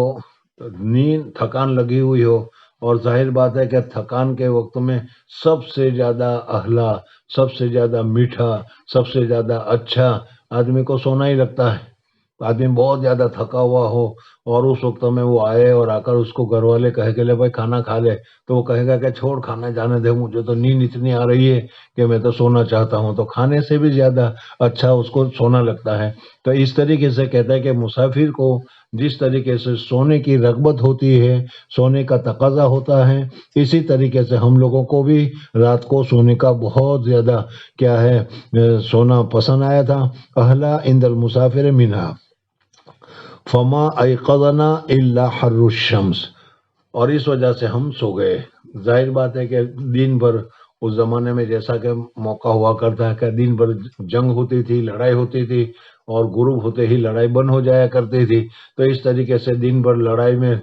نیند تھکان لگی ہوئی ہو، اور ظاہر بات ہے کہ تھکان کے وقت میں سب سے زیادہ اہلا، سب سے زیادہ میٹھا، سب سے زیادہ اچھا آدمی کو سونا ہی لگتا ہے۔ آدمی بہت زیادہ تھکا ہوا ہو اور اس وقت میں وہ آئے اور آ کر اس کو گھر والے کہے کہ لے بھائی کھانا کھا لے، تو وہ کہے گا کہ چھوڑ کھانا جانے دے، مجھے تو نیند اتنی آ رہی ہے کہ میں تو سونا چاہتا ہوں۔ تو کھانے سے بھی زیادہ اچھا اس کو سونا لگتا ہے۔ تو اس طریقے سے کہتا ہے کہ مسافر کو جس طریقے سے سونے کی رغبت ہوتی ہے، سونے کا تقاضا ہوتا ہے، اسی طریقے سے ہم لوگوں کو بھی رات کو سونے کا بہت زیادہ کیا ہے سونا پسند آیا تھا۔ اہلا عند المسافر منہا فما ایقظنا الا حر الشمس، اور اس وجہ سے ہم سو گئے۔ ظاہر بات ہے کہ دن بھر اس زمانے میں جیسا کہ موقع ہوا کرتا ہے کہ دن بھر جنگ ہوتی تھی، لڑائی ہوتی تھی، اور غروب ہوتے ہی لڑائی بند ہو جایا کرتی تھی، تو اس طریقے سے دن بھر لڑائی میں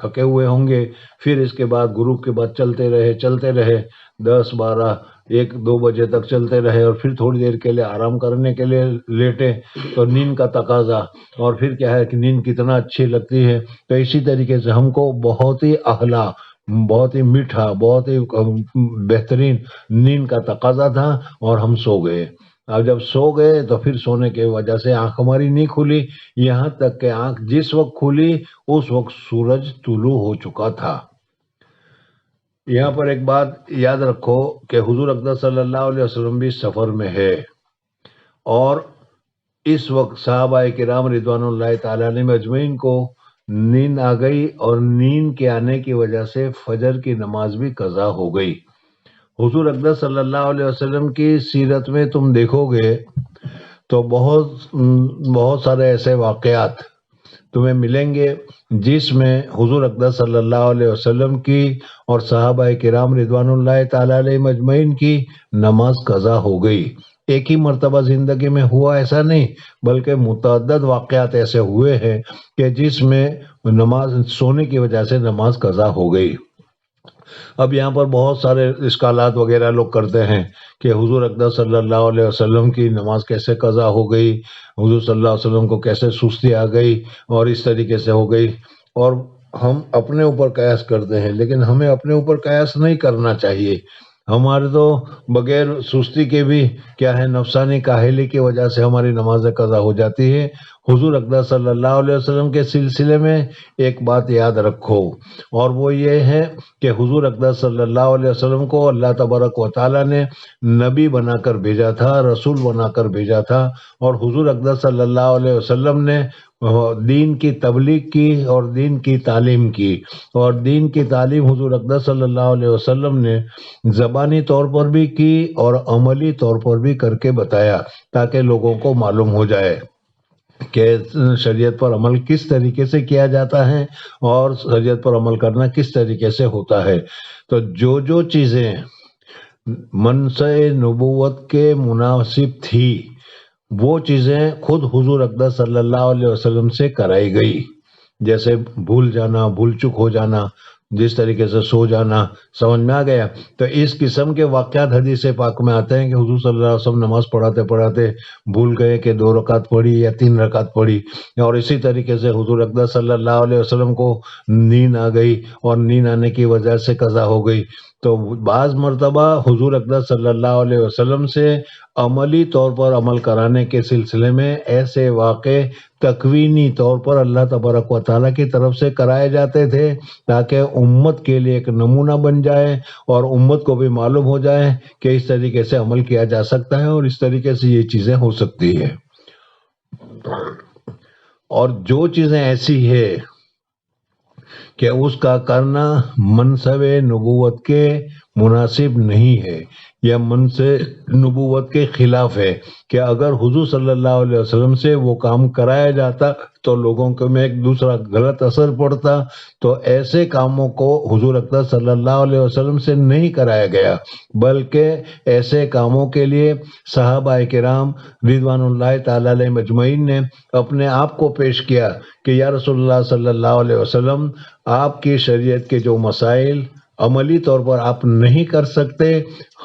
تھکے ہوئے ہوں گے، پھر اس کے بعد غروب کے بعد چلتے رہے 10 12 1 2 بجے تک چلتے رہے، اور پھر تھوڑی دیر کے لیے آرام کرنے کے لیے لیٹے، تو نیند کا تقاضا، اور پھر کیا ہے کہ نیند کتنا اچھی لگتی ہے۔ تو اسی طریقے سے ہم کو بہت ہی اہلا، بہت ہی میٹھا، بہت ہی بہترین نیند کا تقاضا تھا، اور ہم سو گئے۔ اب جب سو گئے تو پھر سونے کی وجہ سے آنکھ ہماری نہیں کھلی، یہاں تک کہ آنکھ جس وقت کھلی اس وقت سورج طلوع ہو چکا تھا۔ یہاں پر ایک بات یاد رکھو کہ حضور اقدس صلی اللہ علیہ وسلم بھی سفر میں ہے، اور اس وقت صحابہ کرام رضوان اللہ تعالیٰ علیہم اجمعین کو نیند آ گئی، اور نیند کے آنے کی وجہ سے فجر کی نماز بھی قضا ہو گئی۔ حضور اقدس صلی اللہ علیہ وسلم کی سیرت میں تم دیکھو گے تو بہت سارے ایسے واقعات تمہیں ملیں گے جس میں حضور اقدس صلی اللہ علیہ وسلم کی اور صحابہ کرام رضوان اللہ تعالیٰ علیہم اجمعین کی نماز قضا ہو گئی۔ ایک ہی مرتبہ زندگی میں ہوا ایسا نہیں، بلکہ متعدد واقعات ایسے ہوئے ہیں کہ جس میں نماز سونے کی وجہ سے نماز قضا ہو گئی۔ اب یہاں پر بہت سارے اشکالات وغیرہ لوگ کرتے ہیں کہ حضور اقدس صلی اللہ علیہ وسلم کی نماز کیسے قضا ہو گئی، حضور صلی اللہ علیہ وسلم کو کیسے سستی آ گئی، اور اس طریقے سے ہو گئی، اور ہم اپنے اوپر قیاس کرتے ہیں، لیکن ہمیں اپنے اوپر قیاس نہیں کرنا چاہیے۔ ہمارے تو بغیر سستی کے بھی کیا ہے نفسانی کاہلی کی وجہ سے ہماری نماز قضا ہو جاتی ہے۔ حضور اقدس صلی اللہ علیہ وسلم کے سلسلے میں ایک بات یاد رکھو، اور وہ یہ ہے کہ حضور اقدس صلی اللہ علیہ وسلم کو اللہ تبارک و تعالیٰ نے نبی بنا کر بھیجا تھا، رسول بنا کر بھیجا تھا، اور حضور اقدس صلی اللہ علیہ وسلم نے دین کی تبلیغ کی اور دین کی تعلیم کی، اور دین کی تعلیم حضور اقدس صلی اللہ علیہ وسلم نے زبانی طور پر بھی کی اور عملی طور پر بھی کر کے بتایا، تاکہ لوگوں کو معلوم ہو جائے کہ شریعت پر عمل کس طریقے سے کیا جاتا ہے اور شریعت پر عمل کرنا کس طریقے سے ہوتا ہے۔ تو جو چیزیں منصب نبوت کے مناسب تھی وہ چیزیں خود حضور اقدس صلی اللہ علیہ وسلم سے کرائی گئی، جیسے بھول جانا، بھول چک ہو جانا، جس طریقے سے سو جانا، سمجھ میں آ گیا؟ تو اس قسم کے واقعات حدیث پاک میں آتے ہیں کہ حضور صلی اللہ علیہ وسلم نماز پڑھاتے پڑھاتے بھول گئے کہ 2 رکعت پڑھی یا 3 رکعت پڑھی، اور اسی طریقے سے حضور اقدس صلی اللہ علیہ وسلم کو نیند آ گئی اور نیند آنے کی وجہ سے قضا ہو گئی۔ تو بعض مرتبہ حضور اقدس صلی اللہ علیہ وسلم سے عملی طور پر عمل کرانے کے سلسلے میں ایسے واقع تکوینی طور پر اللہ تبارک و تعالیٰ کی طرف سے کرائے جاتے تھے تاکہ امت کے لیے ایک نمونہ بن جائے اور امت کو بھی معلوم ہو جائے کہ اس طریقے سے عمل کیا جا سکتا ہے اور اس طریقے سے یہ چیزیں ہو سکتی ہے۔ اور جو چیزیں ایسی ہے کہ اس کا کرنا منصب نبوت کے مناسب نہیں ہے یا منصب نبوت کے خلاف ہے، کہ اگر حضور صلی اللہ علیہ وسلم سے وہ کام کرایا جاتا تو لوگوں کو میں ایک دوسرا غلط اثر پڑتا، تو ایسے کاموں کو حضور اقدس صلی اللہ علیہ وسلم سے نہیں کرایا گیا، بلکہ ایسے کاموں کے لیے صحابہ کرام رضوان اللہ تعالی علیہ مجمعین نے اپنے آپ کو پیش کیا کہ یا رسول اللہ صلی اللہ علیہ وسلم، آپ کی شریعت کے جو مسائل عملی طور پر آپ نہیں کر سکتے،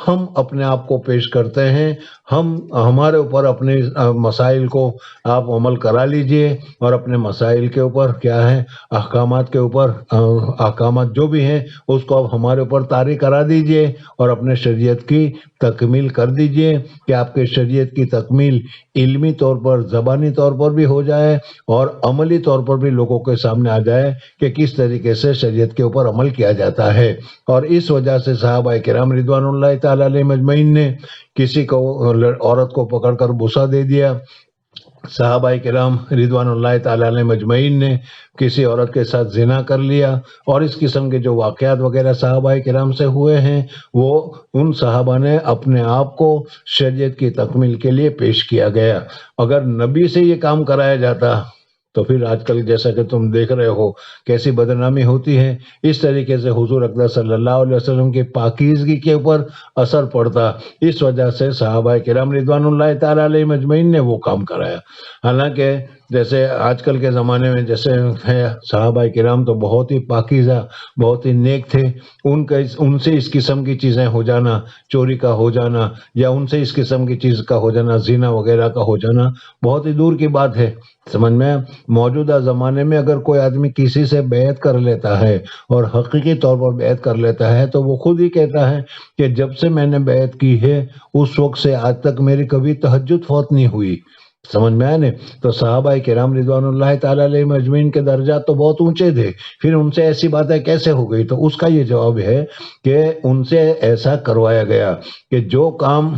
ہم اپنے آپ کو پیش کرتے ہیں، ہمارے اوپر اپنے مسائل کو آپ عمل کرا لیجئے، اور اپنے مسائل کے اوپر کیا ہے، احکامات کے اوپر احکامات جو بھی ہیں اس کو آپ ہمارے اوپر طاری کرا دیجئے اور اپنے شریعت کی تکمیل کر دیجئے، کہ آپ کے شریعت کی تکمیل علمی طور پر زبانی طور پر بھی ہو جائے اور عملی طور پر بھی لوگوں کے سامنے آ جائے کہ کس طریقے سے شریعت کے اوپر عمل کیا جاتا ہے۔ اور اس وجہ سے صحابہ کرام رضوان اللہ تعالی علیہ مجمعین نے کسی کو عورت کو پکڑ کر بوسہ دے دیا، صحابہ کرام رضوان اللہ تعالی علیہ مجمعین نے کسی عورت کے ساتھ زنا کر لیا، اور اس قسم کے جو واقعات وغیرہ صحابہ کرام سے ہوئے ہیں وہ ان صحابہ نے اپنے آپ کو شریعت کی تکمیل کے لیے پیش کیا گیا۔ اگر نبی سے یہ کام کرایا جاتا تو پھر آج کل جیسا کہ تم دیکھ رہے ہو کیسی بدنامی ہوتی ہے، اس طریقے سے حضور اقدس صلی اللہ علیہ وسلم کی پاکیزگی کے اوپر اثر پڑتا، اس وجہ سے صحابہ کرام رضوان اللہ تعالی علیہ مجمعین نے وہ کام کرایا۔ حالانکہ جیسے آج کل کے زمانے میں جیسے ہے، صحابہ کرام تو بہت ہی پاکیزہ، بہت ہی نیک تھے، ان سے اس قسم کی چیزیں ہو جانا، چوری کا ہو جانا یا ان سے اس قسم کی چیز کا ہو جانا، زنا وغیرہ کا ہو جانا بہت ہی دور کی بات ہے۔ سمجھ میں موجودہ زمانے میں اگر کوئی آدمی کسی سے بیعت کر لیتا ہے اور حقیقی طور پر بیعت کر لیتا ہے تو وہ خود ہی کہتا ہے کہ جب سے میں نے بیعت کی ہے اس وقت سے آج تک میری کبھی تہجد فوت نہیں ہوئی۔ سمجھ میں آئے نا؟ تو صحابہ کرام رضوان اللہ تعالی علیہ مجمعین کے درجات تو بہت اونچے تھے، پھر ان سے ایسی باتیں کیسے ہو گئی؟ تو اس کا یہ جواب ہے کہ ان سے ایسا کروایا گیا کہ جو کام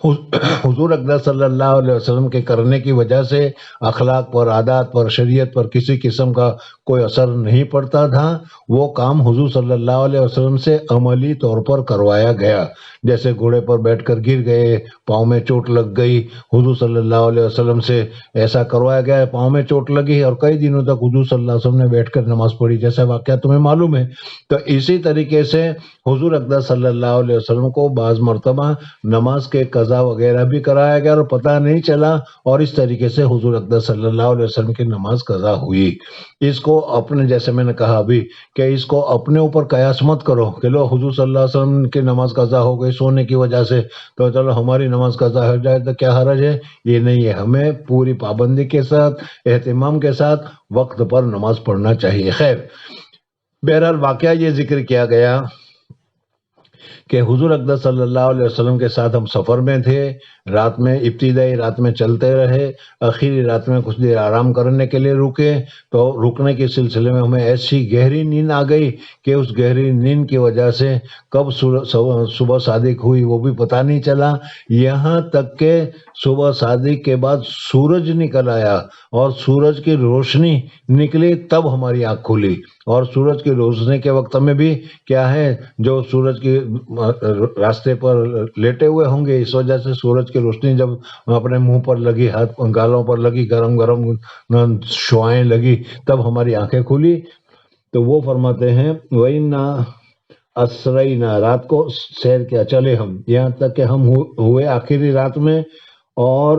حضور اقدس صلی اللہ علیہ وسلم کے کرنے کی وجہ سے اخلاق پر، عادات پر، شریعت پر کسی قسم کا کوئی اثر نہیں پڑتا تھا، وہ کام حضور صلی اللہ علیہ وسلم سے عملی طور پر کروایا گیا۔ جیسے گھوڑے پر بیٹھ کر گر گئے، پاؤں میں چوٹ لگ گئی، حضور صلی اللہ علیہ وسلم سے ایسا کروایا گیا، پاؤں میں چوٹ لگی اور کئی دنوں تک حضور صلی اللہ علیہ وسلم نے بیٹھ کر نماز پڑھی، جیسا واقعہ تمہیں معلوم ہے۔ تو اسی طریقے سے حضور اقدس صلی اللہ علیہ وسلم کو بعض مرتبہ نماز کے قضا وغیرہ بھی کرایا گیا اور پتہ نہیں چلا، اور اس طریقے سے حضور اقدس صلی اللہ علیہ وسلم کی نماز قضا ہوئی۔ اس کو اپنے، جیسے میں نے کہا ابھی کہ اس کو اپنے اوپر قیاس مت کرو کہ لو حضور صلی اللہ علیہ وسلم کی نماز قضا ہو گئی سونے کی وجہ سے تو چلو ہماری نماز قضا ہو جائے تو کیا حرج ہے۔ یہ نہیں ہے، ہمیں پوری پابندی کے ساتھ، اہتمام کے ساتھ وقت پر نماز پڑھنا چاہیے۔ خیر، بہرحال واقعہ یہ ذکر کیا گیا کہ حضور اقدس صلی اللہ علیہ وسلم کے ساتھ ہم سفر میں تھے، رات میں، ابتدائی رات میں چلتے رہے، آخری رات میں کچھ دیر آرام کرنے کے لیے رکے، تو رکنے کے سلسلے میں ہمیں ایسی گہری نیند آ گئی کہ اس گہری نیند کی وجہ سے کب صبح صادق ہوئی وہ بھی پتہ نہیں چلا، یہاں تک کہ صبح صادق کے بعد سورج نکل آیا اور سورج کی روشنی نکلی تب ہماری آنکھ کھلی، اور سورج کی روشنی کے وقت میں بھی کیا ہے، جو سورج کی راستے پر لیٹے ہوئے ہوں گے، اس وجہ سے سورج کی روشنی جب اپنے منہ پر لگی، ہاتھ گالوں پر لگی، گرم گرم شعائیں لگی، تب ہماری آنکھیں کھلی۔ تو وہ فرماتے ہیں وَإِنَّا أَسْرَيْنَا، رات کو سیر کیا، چلے ہم، یہاں تک کہ ہم ہوئے آخری رات میں، اور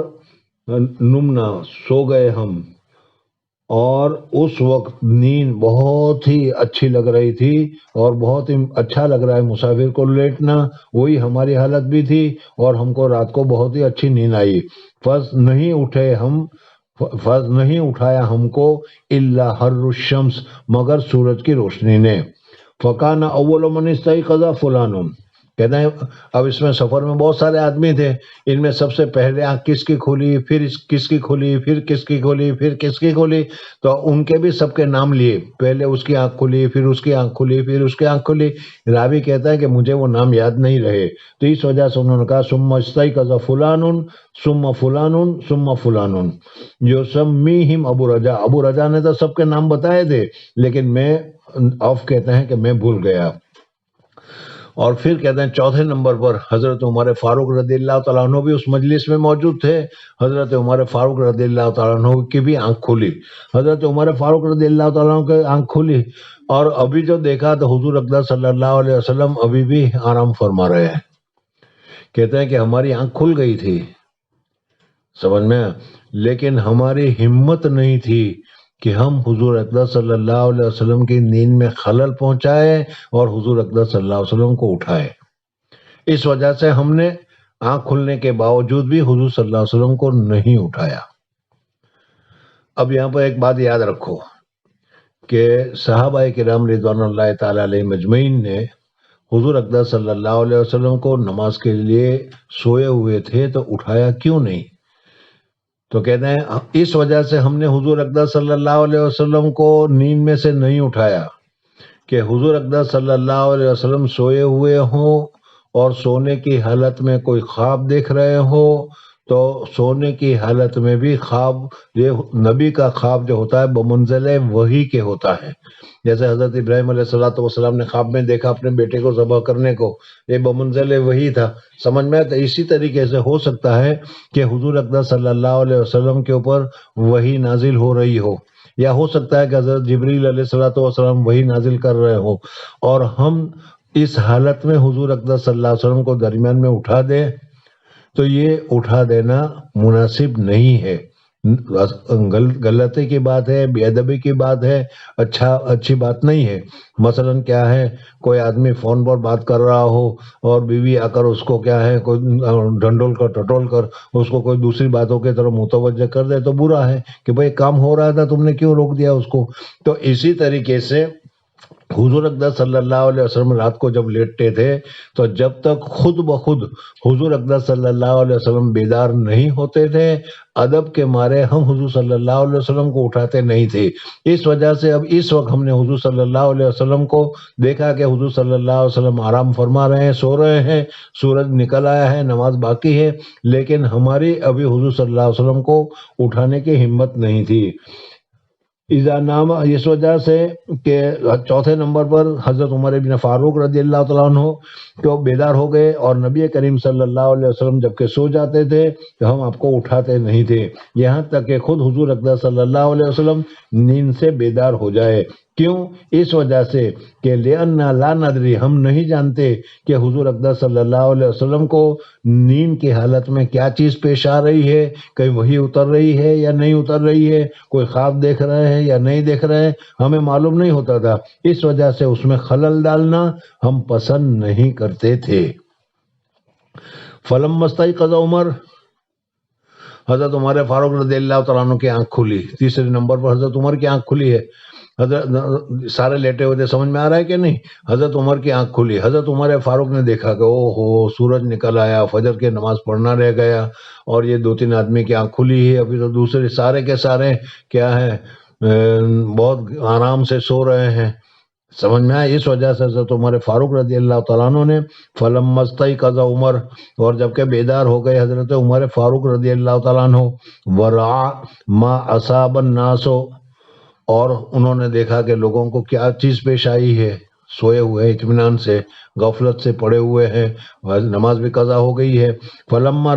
نمنا، سو گئے ہم، اور اس وقت نیند بہت ہی اچھی لگ رہی تھی اور بہت ہی اچھا لگ رہا ہے مسافر کو لیٹنا، وہی ہماری حالت بھی تھی اور ہم کو رات کو بہت ہی اچھی نیند آئی۔ فرض نہیں اٹھایا ہم کو الا حر الشمس، مگر سورج کی روشنی نے۔ فکان اول من استيقظ فلان، کہتے ہیں اب اس میں سفر میں بہت سارے آدمی تھے، ان میں سب سے پہلے آنکھ کس کی کھلی، پھر کس کی کھلی، پھر کس کی کھلی، پھر کس کی کھلی، تو ان کے بھی سب کے نام لیے، پہلے اس کی آنکھ کھلی، پھر اس کی آنکھ کھلی، پھر اس کی آنکھ کھلی۔ راوی کہتا ہے کہ مجھے وہ نام یاد نہیں رہے، تو اس وجہ سے انہوں نے کہا ثم استيقظ فلان ثم فلان ثم فلان یسمیہم ابو رجا۔ ابو رجا نے تو سب کے نام بتائے تھے، لیکن میں عوف کہتے ہیں کہ میں بھول گیا۔ اور پھر کہتے ہیں چوتھے نمبر پر حضرت عمر فاروق رضی اللہ تعالیٰ عنہ بھی اس مجلس میں موجود تھے۔ حضرت عمر فاروق رضی اللہ تعالیٰ عنہ کی بھی آنکھ کھلی، حضرت عمر فاروق رضی اللہ تعالیٰ عنہ کی آنکھ کھلی، اور ابھی جو دیکھا تو حضور اقدس صلی اللہ علیہ وسلم ابھی بھی آرام فرما رہے ہیں۔ کہتے ہیں کہ ہماری آنکھ کھل گئی تھی، سمجھ میں، لیکن ہماری ہمت نہیں تھی کہ ہم حضور اقدس صلی اللہ علیہ وسلم کی نیند میں خلل پہنچائے اور حضور اقدس صلی اللہ علیہ وسلم کو اٹھائے۔ اس وجہ سے ہم نے آنکھ کھلنے کے باوجود بھی حضور صلی اللہ علیہ وسلم کو نہیں اٹھایا۔ اب یہاں پر ایک بات یاد رکھو کہ صحابہ کرام رضوان اللہ تعالی علیہ مجمعین نے حضور اقدس صلی اللہ علیہ وسلم کو نماز کے لیے سوئے ہوئے تھے تو اٹھایا کیوں نہیں؟ تو کہتے ہیں اس وجہ سے ہم نے حضور اقدس صلی اللہ علیہ وسلم کو نیند میں سے نہیں اٹھایا کہ حضور اقدس صلی اللہ علیہ وسلم سوئے ہوئے ہوں اور سونے کی حالت میں کوئی خواب دیکھ رہے ہو، تو سونے کی حالت میں بھی خواب، یہ نبی کا خواب جو ہوتا ہے بمنزل وحی کے ہوتا ہے۔ جیسے حضرت ابراہیم علیہ السلام نے خواب میں دیکھا اپنے بیٹے کو ذبح کرنے کو، یہ بمنزل وحی تھا، سمجھ میں؟ تو اسی طریقے سے ہو سکتا ہے کہ حضور اقدس صلی اللہ علیہ وسلم کے اوپر وحی نازل ہو رہی ہو، یا ہو سکتا ہے کہ حضرت جبریل علیہ السلام وحی نازل کر رہے ہو، اور ہم اس حالت میں حضور اقدس صلی اللہ علیہ وسلم کو درمیان میں اٹھا دیں، تو یہ اٹھا دینا مناسب نہیں ہے، غلطی کی بات ہے، بے ادبی کی بات ہے، اچھی بات نہیں ہے۔ مثلا کیا ہے، کوئی آدمی فون پر بات کر رہا ہو اور بیوی آ کر اس کو کیا ہے کوئی ڈنڈول کر ٹٹول کر اس کو کوئی دوسری باتوں کی طرف متوجہ کر دے تو برا ہے کہ بھئی کام ہو رہا تھا تم نے کیوں روک دیا اس کو۔ تو اسی طریقے سے حضور اقدس صلی اللہ علیہ وسلم رات کو جب لیٹتے تھے تو جب تک خود بخود حضور اقدس صلی اللہ علیہ وسلم بیدار نہیں ہوتے تھے، ادب کے مارے ہم حضور صلی اللہ علیہ وسلم کو اٹھاتے نہیں تھے۔ اس وجہ سے اب اس وقت ہم نے حضور صلی اللہ علیہ وسلم کو دیکھا کہ حضور صلی اللہ علیہ وسلم آرام فرما رہے ہیں، سو رہے ہیں، سورج نکل آیا ہے، نماز باقی ہے، لیکن ہماری ابھی حضور صلی اللہ علیہ وسلم کو اٹھانے کی ہمت نہیں تھی۔ اذا نام، اس وجہ سے کہ چوتھے نمبر پر حضرت عمر بن فاروق رضی اللہ تعالیٰ عنہ کو بیدار ہو گئے، اور نبی کریم صلی اللہ علیہ وسلم جب کہ سو جاتے تھے تو ہم آپ کو اٹھاتے نہیں تھے، یہاں تک کہ خود حضور اقدس صلی اللہ علیہ وسلم نیند سے بیدار ہو جائے۔ کیوں؟ اس وجہ سے کہ لِأَنَّا لَا نَدْرِي، ہم نہیں جانتے کہ حضور اقدس صلی اللہ علیہ وسلم کو نیند کی حالت میں کیا چیز پیش آ رہی ہے، کہیں وہی اتر رہی ہے یا نہیں اتر رہی ہے، کوئی خواب دیکھ رہے ہیں یا نہیں دیکھ رہے ہیں، ہمیں معلوم نہیں ہوتا تھا۔ اس وجہ سے اس میں خلل ڈالنا ہم پسند نہیں کرتے تھے۔ فَلَمَّا اسْتَيْقَظَ عمر، حضرت عمر فاروق رضی اللہ تعالیٰ عنہ کی آنکھ کھلی، تیسرے نمبر پر حضرت عمر کی آنکھ کھلی ہے۔ حضرت سارے لیٹے ہوئے تھے، سمجھ میں آ رہا ہے کہ نہیں؟ حضرت عمر کی آنکھ کھلی، حضرت عمر فاروق نے دیکھا کہ او ہو سورج نکل آیا، فجر کی نماز پڑھنا رہ گیا، اور یہ دو تین آدمی کی آنکھ کھلی ہے، ابھی تو دوسرے سارے کے سارے کیا ہے بہت آرام سے سو رہے ہیں، سمجھ میں آئے؟ اس وجہ سے حضرت عمر فاروق رضی اللہ تعالیٰ عنہ نے فلما استيقظ عمر، اور جب کہ بیدار ہو گئے حضرت عمر فاروق رضی اللہ تعالیٰ عنہ، ورعا ما اصاب الناس، اور انہوں نے دیکھا کہ لوگوں کو کیا چیز پیش آئی ہے، سوئے ہوئے ہیں اطمینان سے، غفلت سے پڑے ہوئے ہیں، نماز بھی قضا ہو گئی ہے۔ فلما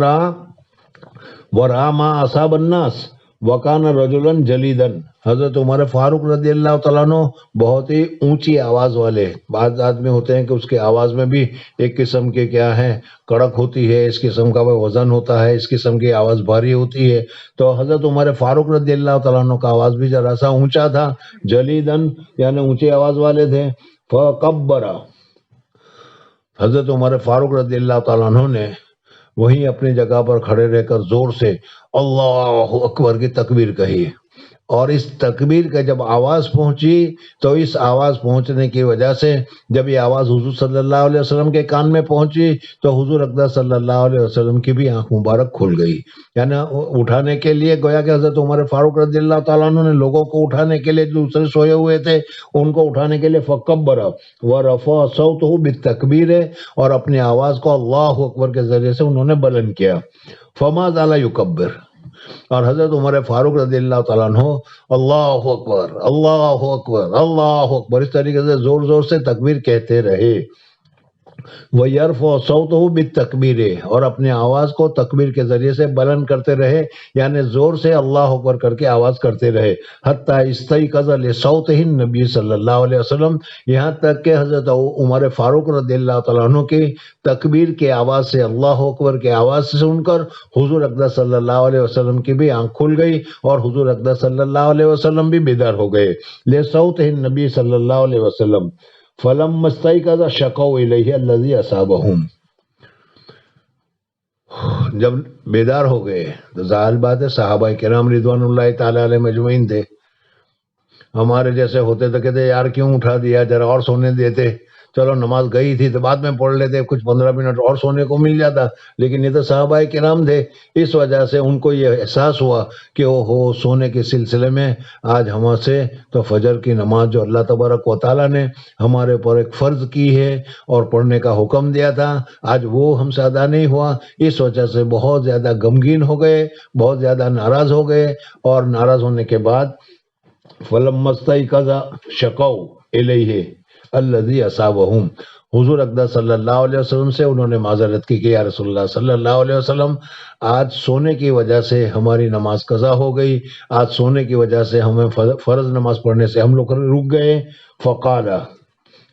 ورعا ما اصاب الناس وکان رجلن جلیدن، حضرت عمر فاروق رضی اللہ تعالیٰ عنہ بہت ہی اونچی آواز والے، بعض آدمی ہوتے ہیں کہ اس کی آواز میں بھی ایک قسم کے کیا ہے کڑک ہوتی ہے، اس قسم کا وزن ہوتا ہے، اس قسم کی آواز بھاری ہوتی ہے، تو حضرت عمر فاروق رضی اللہ تعالیٰ عنہ کا آواز بھی ذرا سا اونچا تھا، جلیدن یعنی اونچی آواز والے تھے۔ فکبر، حضرت عمر فاروق رضی اللہ تعالیٰ عنہ نے وہیں اپنی جگہ پر کھڑے رہ کر زور سے اللہ اکبر کی تکبیر کہی، اور اس تکبیر کا جب آواز پہنچی تو اس آواز پہنچنے کی وجہ سے جب یہ آواز حضور صلی اللہ علیہ وسلم کے کان میں پہنچی تو حضور اقدس صلی اللہ علیہ وسلم کی بھی آنکھ مبارک کھل گئی، یعنی اٹھانے کے لیے گویا کہ حضرت عمر فاروق رضی اللہ تعالیٰ عنہ نے لوگوں کو اٹھانے کے لیے، دوسرے سوئے ہوئے تھے ان کو اٹھانے کے لیے فکبر ورفع صوتہ بالتکبیر، اور اپنی آواز کو اللہ اکبر کے ذریعے سے انہوں نے بلند کیا۔ فما زال یکبر، اور حضرت عمر فاروق رضی اللہ تعالیٰ عنہ اللہ اکبر اللہ اکبر اللہ اکبر اس طریقے سے زور زور سے تکبیر کہتے رہے۔ وَيَرْفَعُ صَوْتَهُ بِالتَّكْبِيرِ، اور اپنے آواز کو تکبیر کے ذریعے سے بلند کرتے رہے، یعنی زور سے اللہ اکبر کر کے آواز کرتے رہے۔ حتیٰ استيقظ لصوته النبی صلی اللہ علیہ وسلم، یہاں تک کہ حضرت عمر فاروق رضی اللہ تعالیٰ عنہ کی تکبیر کے آواز سے، اللہ اکبر کے آواز سے سن کر حضور اقدس صلی اللہ علیہ وسلم کی بھی آنکھ کھل گئی اور حضور اقدس صلی اللہ علیہ وسلم بھی بیدار ہو گئے۔ لصوته النبی صلی اللہ علیہ وسلم فلما استيقظ شكوا إليه الذي أصابهم، جب بیدار ہو گئے تو ظاہر بات ہے صحابہ کرام رضوان اللہ تعالی علیہ مجمعین تھے، ہمارے جیسے ہوتے تو کہتے یار کیوں اٹھا دیا، ذرا اور سونے دیتے، چلو نماز گئی تھی تو بعد میں پڑھ لیتے، کچھ 15 منٹ اور سونے کو مل جاتا، لیکن یہ تو صحابہ کرام تھے، اس وجہ سے ان کو یہ احساس ہوا کہ اوہو سونے کے سلسلے میں آج ہم سے تو فجر کی نماز جو اللہ تبارک و تعالیٰ نے ہمارے اوپر ایک فرض کی ہے اور پڑھنے کا حکم دیا تھا، آج وہ ہم سے ادا نہیں ہوا، اس وجہ سے بہت زیادہ غمگین ہو گئے، بہت زیادہ ناراض ہو گئے، اور ناراض ہونے کے بعد فلما استيقظ شكوا إليه الذي أصابهم، حضور اقدس صلی اللہ علیہ وسلم سے انہوں نے معذرت کی کہ یا رسول اللہ صلی اللہ علیہ وسلم آج سونے کی وجہ سے ہماری نماز قضا ہو گئی، آج سونے کی وجہ سے ہمیں فرض نماز پڑھنے سے ہم لوگ رک گئے۔ فقال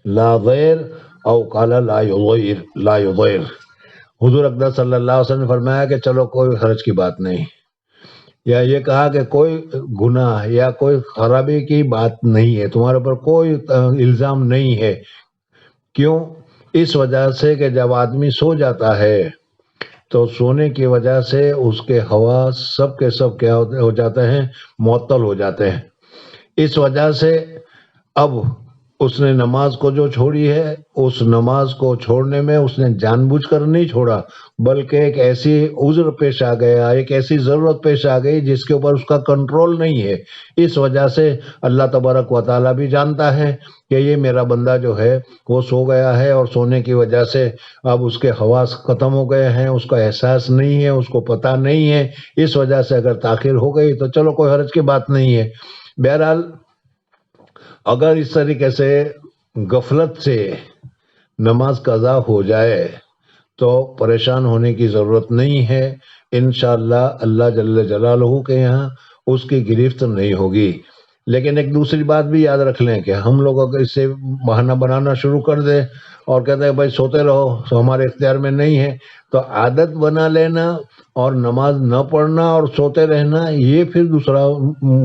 لا ضیر او قال لا يضير، حضور اقدس صلی اللہ علیہ وسلم نے فرمایا کہ چلو کوئی حرج کی بات نہیں، یا یہ کہا کہ کوئی گناہ یا کوئی خرابی کی بات نہیں ہے، تمہارے اوپر کوئی الزام نہیں ہے۔ کیوں؟ اس وجہ سے کہ جب آدمی سو جاتا ہے تو سونے کی وجہ سے اس کے حواس سب کے سب کیا ہو جاتے ہیں، معطل ہو جاتے ہیں، اس وجہ سے اب اس نے نماز کو جو چھوڑی ہے، اس نماز کو چھوڑنے میں اس نے جان بوجھ کر نہیں چھوڑا، بلکہ ایک ایسی عذر پیش آ گیا، ایک ایسی ضرورت پیش آ گئی جس کے اوپر اس کا کنٹرول نہیں ہے، اس وجہ سے اللہ تبارک و تعالیٰ بھی جانتا ہے کہ یہ میرا بندہ جو ہے وہ سو گیا ہے، اور سونے کی وجہ سے اب اس کے حواس ختم ہو گئے ہیں، اس کا احساس نہیں ہے، اس کو پتہ نہیں ہے، اس وجہ سے اگر تاخیر ہو گئی تو چلو کوئی حرج کی بات نہیں ہے۔ بہرحال اگر اس طریقے سے غفلت سے نماز قضا ہو جائے تو پریشان ہونے کی ضرورت نہیں ہے، انشاءاللہ اللہ جل جلالہ کے یہاں اس کی گرفت نہیں ہوگی۔ لیکن ایک دوسری بات بھی یاد رکھ لیں کہ ہم لوگ اگر اس سے بہانہ بنانا شروع کر دیں اور کہتے ہیں بھائی سوتے رہو، تو ہمارے اختیار میں نہیں ہے، تو عادت بنا لینا اور نماز نہ پڑھنا اور سوتے رہنا یہ پھر دوسرا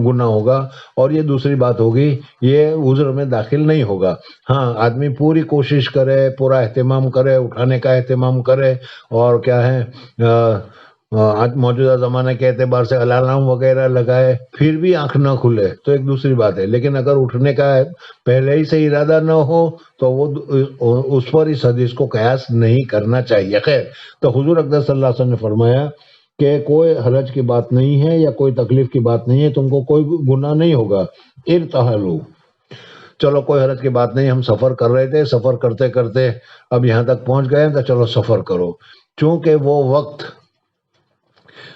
گناہ ہوگا، اور یہ دوسری بات ہوگی، یہ عذر میں داخل نہیں ہوگا۔ ہاں آدمی پوری کوشش کرے، پورا اہتمام کرے، اٹھانے کا اہتمام کرے، اور کیا ہے آج موجودہ زمانے کے اعتبار سے الارم وغیرہ لگائے، پھر بھی آنکھ نہ کھلے تو ایک دوسری بات ہے، لیکن اگر اٹھنے کا پہلے ہی سے ارادہ نہ ہو تو وہ اس پر اس حدیث کو قیاس نہیں کرنا چاہیے۔ خیر، تو حضور اقدس صلی اللہ علیہ وسلم نے فرمایا کہ کوئی حرج کی بات نہیں ہے یا کوئی تکلیف کی بات نہیں ہے، تم کو کوئی گناہ نہیں ہوگا۔ ارتحلوا، چلو کوئی حرج کی بات نہیں، ہم سفر کر رہے تھے، سفر کرتے کرتے اب یہاں تک پہنچ گئے تو چلو سفر کرو، چونکہ وہ وقت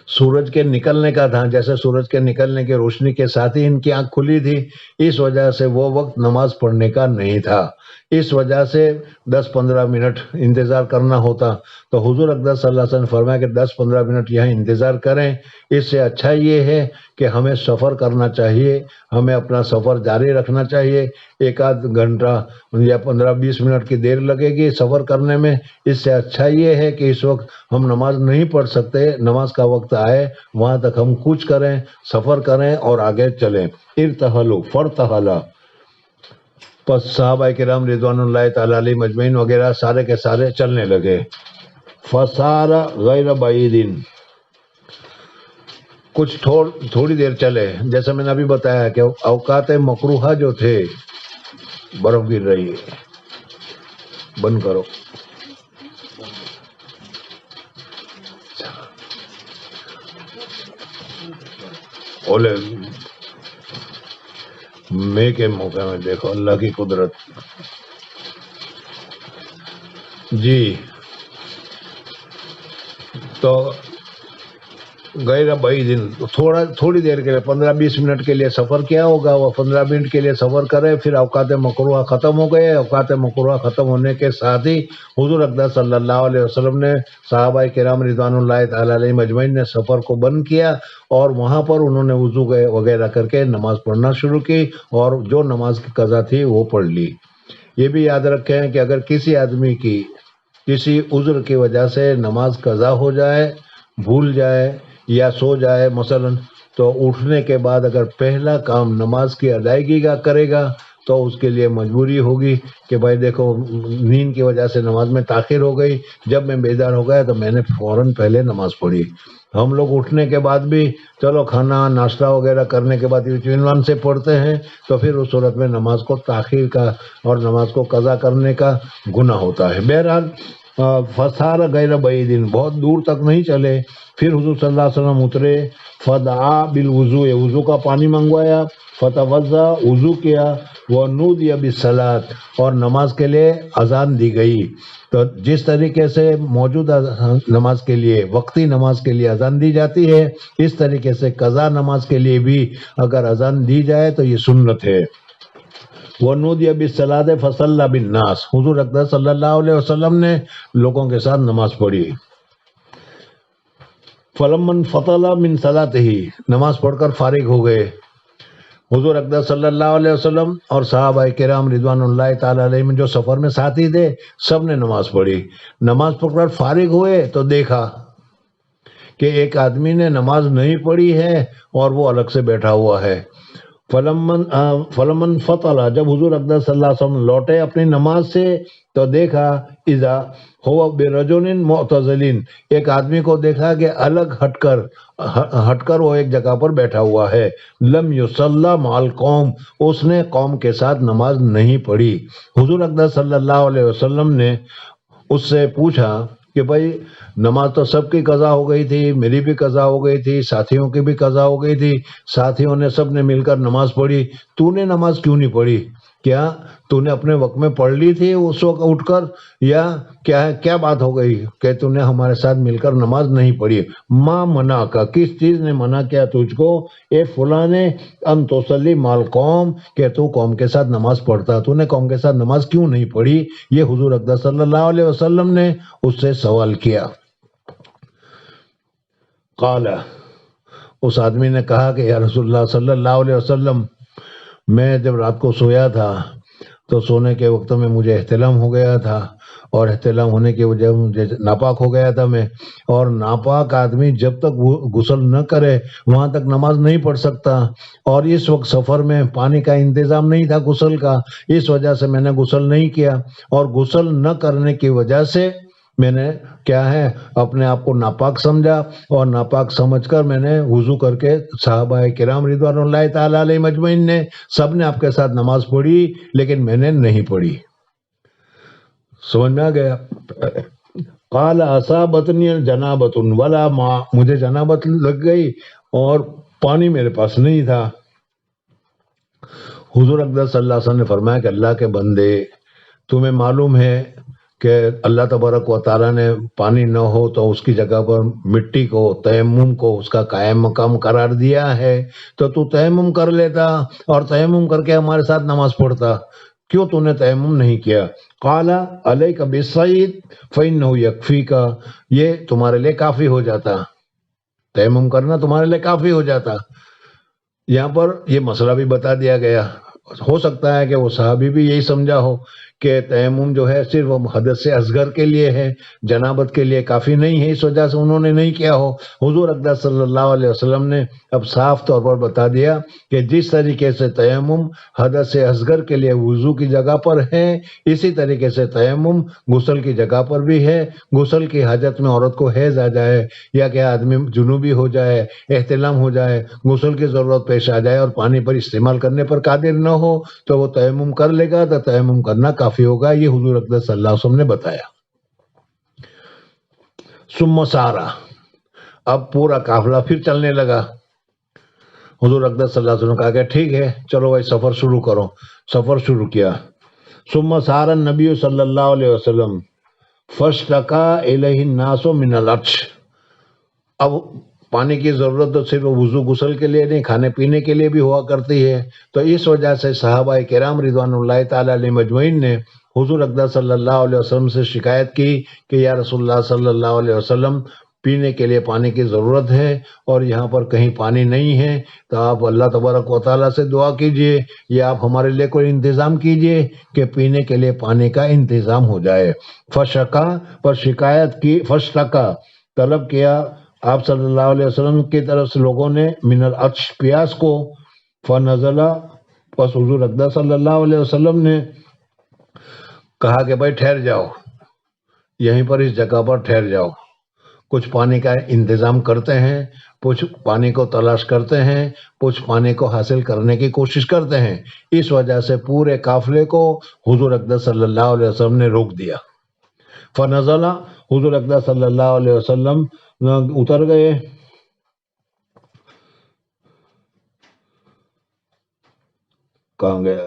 سورج کے نکلنے کا تھا، جیسے سورج کے نکلنے کی روشنی کے ساتھ ہی ان کی آنکھ کھلی تھی، اس وجہ سے وہ وقت نماز پڑھنے کا نہیں تھا، اس وجہ سے 10-15 منٹ انتظار کرنا ہوتا۔ تو حضور اقدس صلی اللہ علیہ وسلم نے فرمایا کہ 10-15 منٹ یہاں انتظار کریں، اس سے اچھا یہ ہے کہ ہمیں سفر کرنا چاہیے، ہمیں اپنا سفر جاری رکھنا چاہیے۔ ایک آدھ گھنٹہ یا 15-20 منٹ کی دیر لگے گی سفر کرنے میں، اس سے اچھا یہ ہے کہ اس وقت ہم نماز نہیں پڑھ سکتے، نماز کا وقت آئے وہاں تک ہم کچھ کریں، سفر کریں اور آگے چلیں۔ ارتحلوا فرتحلا، پس صحابہ کرام رضوان اللہ تعالی علیہ مجمعین وغیرہ سارے کے سارے چلنے لگے۔ فسار غیر بعید، کچھ تھوڑی دیر چلے، جیسے میں نے ابھی بتایا کہ اوقات مکروہہ جو تھے، برف گر رہی ہے، بند کرو، اولے میں کے موقع میں دیکھو اللہ کی قدرت۔ جی تو غیر بعید، تھوڑی دیر کے لیے 15-20 منٹ کے لیے سفر کیا ہوگا، وہ 15 منٹ کے لیے سفر کرے، پھر اوقات مکروہہ ختم ہو گئے۔ اوقات مکروہہ ختم ہونے کے ساتھ ہی حضور اقدس صلی اللہ علیہ وسلم نے، صحابہ کرام رضوان اللہ تعالی علیہ مجمعین نے سفر کو بند کیا، اور وہاں پر انہوں نے وضو وغیرہ کر کے نماز پڑھنا شروع کی، اور جو نماز کی قضا تھی وہ پڑھ لی۔ یہ بھی یاد رکھیں کہ اگر کسی آدمی کی کسی عذر کی وجہ سے نماز قضا ہو جائے، بھول جائے یا سو جائے مثلا، تو اٹھنے کے بعد اگر پہلا کام نماز کی ادائیگی کا کرے گا تو اس کے لیے مجبوری ہوگی کہ بھائی دیکھو نیند کی وجہ سے نماز میں تاخیر ہو گئی، جب میں بیدار ہو گیا تو میں نے فوراً پہلے نماز پڑھی۔ ہم لوگ اٹھنے کے بعد بھی چلو کھانا ناشتہ وغیرہ کرنے کے بعد اطمینان سے پڑھتے ہیں، تو پھر اس صورت میں نماز کو تاخیر کا اور نماز کو قضا کرنے کا گناہ ہوتا ہے۔ بہرحال فسار غیر بعید، بہت دور تک نہیں چلے، پھر حضور صلی اللہ علیہ وسلم اترے، فدعا بالوضوء، وضو کا پانی منگوایا، فتوضا، وضو کیا، ونودی بالصلاۃ، اور نماز کے لیے اذان دی گئی۔ تو جس طریقے سے موجودہ نماز کے لیے، وقتی نماز کے لیے اذان دی جاتی ہے، اس طریقے سے قضا نماز کے لیے بھی اگر اذان دی جائے تو یہ سنت ہے۔ وَنُودِيَ بِالصَّلَاةِ فَصَلَّى بِالنَّاسِ، حضور اقدس صلی اللہ علیہ وسلم نے لوگوں کے ساتھ نماز پڑھی۔ فَلَمَّا انْفَصَلَ مِنْ صَلَاتِهِ، نماز پڑھ کر فارغ ہو گئے حضور اقدس صلی اللہ علیہ وسلم، اور صحابہ کرام رضوان اللہ تعالی علیہ جو سفر میں ساتھی تھے سب نے نماز پڑھی۔ نماز پڑھ کر فارغ ہوئے تو دیکھا کہ ایک آدمی نے نماز نہیں پڑھی ہے اور وہ الگ سے بیٹھا ہوا ہے۔ فلمن فطل، جب حضور اقدس صلی اللہ علیہ وسلم لوٹے اپنی نماز سے تو دیکھا اذا ہوا برجل معتزل، ایک آدمی کو دیکھا کہ الگ ہٹ کر وہ ایک جگہ پر بیٹھا ہوا ہے۔ لم یصلی مع القوم، اس نے قوم کے ساتھ نماز نہیں پڑھی۔ حضور اقدس صلی اللہ علیہ وسلم نے اس سے پوچھا کہ بھائی نماز تو سب کی قضا ہو گئی تھی، میری بھی قضا ہو گئی تھی، ساتھیوں کی بھی قضا ہو گئی تھی، ساتھیوں نے سب نے مل کر نماز پڑھی، تو نے نماز کیوں نہیں پڑھی؟ کیا تو نے اپنے وقت میں پڑھ لی تھی اس وقت اٹھ کر، یا کیا بات ہو گئی کہ تو نے ہمارے ساتھ مل کر نماز نہیں پڑھی؟ ما منع کا، کس چیز نے منع کیا تجھ کو اے فلانے ان تصلی مع القوم، کہ تو قوم کے ساتھ نماز پڑھتا، تو نے قوم کے ساتھ نماز کیوں نہیں پڑھی؟ یہ حضور اقدس صلی اللہ علیہ وسلم نے اس سے سوال کیا۔ قال، اس آدمی نے کہا کہ یا رسول اللہ صلی اللہ علیہ وسلم، میں جب رات کو سویا تھا تو سونے کے وقت میں مجھے احتلام ہو گیا تھا، اور احتلام ہونے کی وجہ مجھے ناپاک ہو گیا تھا میں، اور ناپاک آدمی جب تک غسل نہ کرے وہاں تک نماز نہیں پڑھ سکتا، اور اس وقت سفر میں پانی کا انتظام نہیں تھا غسل کا، اس وجہ سے میں نے غسل نہیں کیا، اور غسل نہ کرنے کی وجہ سے میں نے کیا ہے اپنے آپ کو ناپاک سمجھا، اور ناپاک سمجھ کر میں نے وضو کر کے، صحابہ کرام رضوان اللہ تعالی علیہ مجمعین نے سب نے آپ کے ساتھ نماز پڑھی لیکن میں نے نہیں پڑھی۔ سمجھ میں آ گیا؟ قال اصابتنی جنابۃ ولا ماء، مجھے جنابت لگ گئی اور پانی میرے پاس نہیں تھا۔ حضور اقدس صلی اللہ علیہ وسلم نے فرمایا کہ اللہ کے بندے، تمہیں معلوم ہے کہ اللہ تبارک و تعالیٰ نے پانی نہ ہو تو اس کی جگہ پر مٹی کو، تیمم کو اس کا قائم مقام قرار دیا ہے، تو تیمم کر لیتا اور تیمم کر کے ہمارے ساتھ نماز پڑھتا، کیوں تو نے تیمم نہیں کیا؟ قال علیک بالصعید فإنہ یکفیک، یہ تمہارے لیے کافی ہو جاتا، تیمم کرنا تمہارے لیے کافی ہو جاتا۔ یہاں پر یہ مسئلہ بھی بتا دیا گیا۔ ہو سکتا ہے کہ وہ صحابی بھی یہی سمجھا ہو کہ تیمم جو ہے صرف حدث اصغر کے لیے ہے، جنابت کے لیے کافی نہیں ہے، اس وجہ سے انہوں نے نہیں کیا ہو۔ حضور اقدس صلی اللہ علیہ وسلم نے اب صاف طور پر بتا دیا کہ جس طریقے سے تیمم حدث اصغر کے لیے وضو کی جگہ پر ہے، اسی طریقے سے تیمم غسل کی جگہ پر بھی ہے۔ غسل کی حاجت میں عورت کو حیض آ جائے یا کہ آدمی جنوبی ہو جائے، احتلام ہو جائے، غسل کی ضرورت پیش آ جائے اور پانی پر استعمال کرنے پر قادر نہ ہو تو وہ تیمم کر لے گا، تو تیمم کرنا کافی ہوگا، یہ حضور اقدس صلی اللہ علیہ وسلم نے بتایا۔ ثم سارا، اب پورا قافلہ پھر چلنے لگا۔ حضور اقدس صلی اللہ علیہ وسلم نے کہا کہ ٹھیک ہے چلو بھائی سفر شروع کرو، سفر شروع کیا۔ ثم سار النبی صلی اللہ علیہ وسلم فاشتکا الیہ الناس من العطش، اب پانی کی ضرورت تو صرف وضو غسل کے لیے نہیں، کھانے پینے کے لیے بھی ہوا کرتی ہے، تو اس وجہ سے صحابہ کرام رضوان اللہ تعالی علیہ مجمعین نے حضور اقدس صلی اللہ علیہ وسلم سے شکایت کی کہ یا رسول اللہ صلی اللہ علیہ وسلم پینے کے لیے پانی کی ضرورت ہے اور یہاں پر کہیں پانی نہیں ہے، تو آپ اللہ تبارک و تعالیٰ سے دعا کیجئے یا آپ ہمارے لیے کوئی انتظام کیجئے کہ پینے کے لیے پانی کا انتظام ہو جائے۔ فشکا، پر شکایت کی، فشتکا طلب کیا آپ صلی اللہ علیہ وسلم کی طرف سے لوگوں نے من العطش، پیاس کو۔ فنزلہ، پس حضور اقدس صلی اللہ علیہ وسلم نے کہا کہ بھائی ٹھہر جاؤ، یہیں پر اس جگہ پر ٹھہر جاؤ، کچھ پانی کا انتظام کرتے ہیں، کچھ پانی کو تلاش کرتے ہیں، کچھ پانی کو حاصل کرنے کی کوشش کرتے ہیں۔ اس وجہ سے پورے قافلے کو حضور اقدس صلی اللہ علیہ وسلم نے روک دیا۔ فنزلہ، حضور اقدس صلی اللہ علیہ وسلم اتر گئے، کہاں گیا؟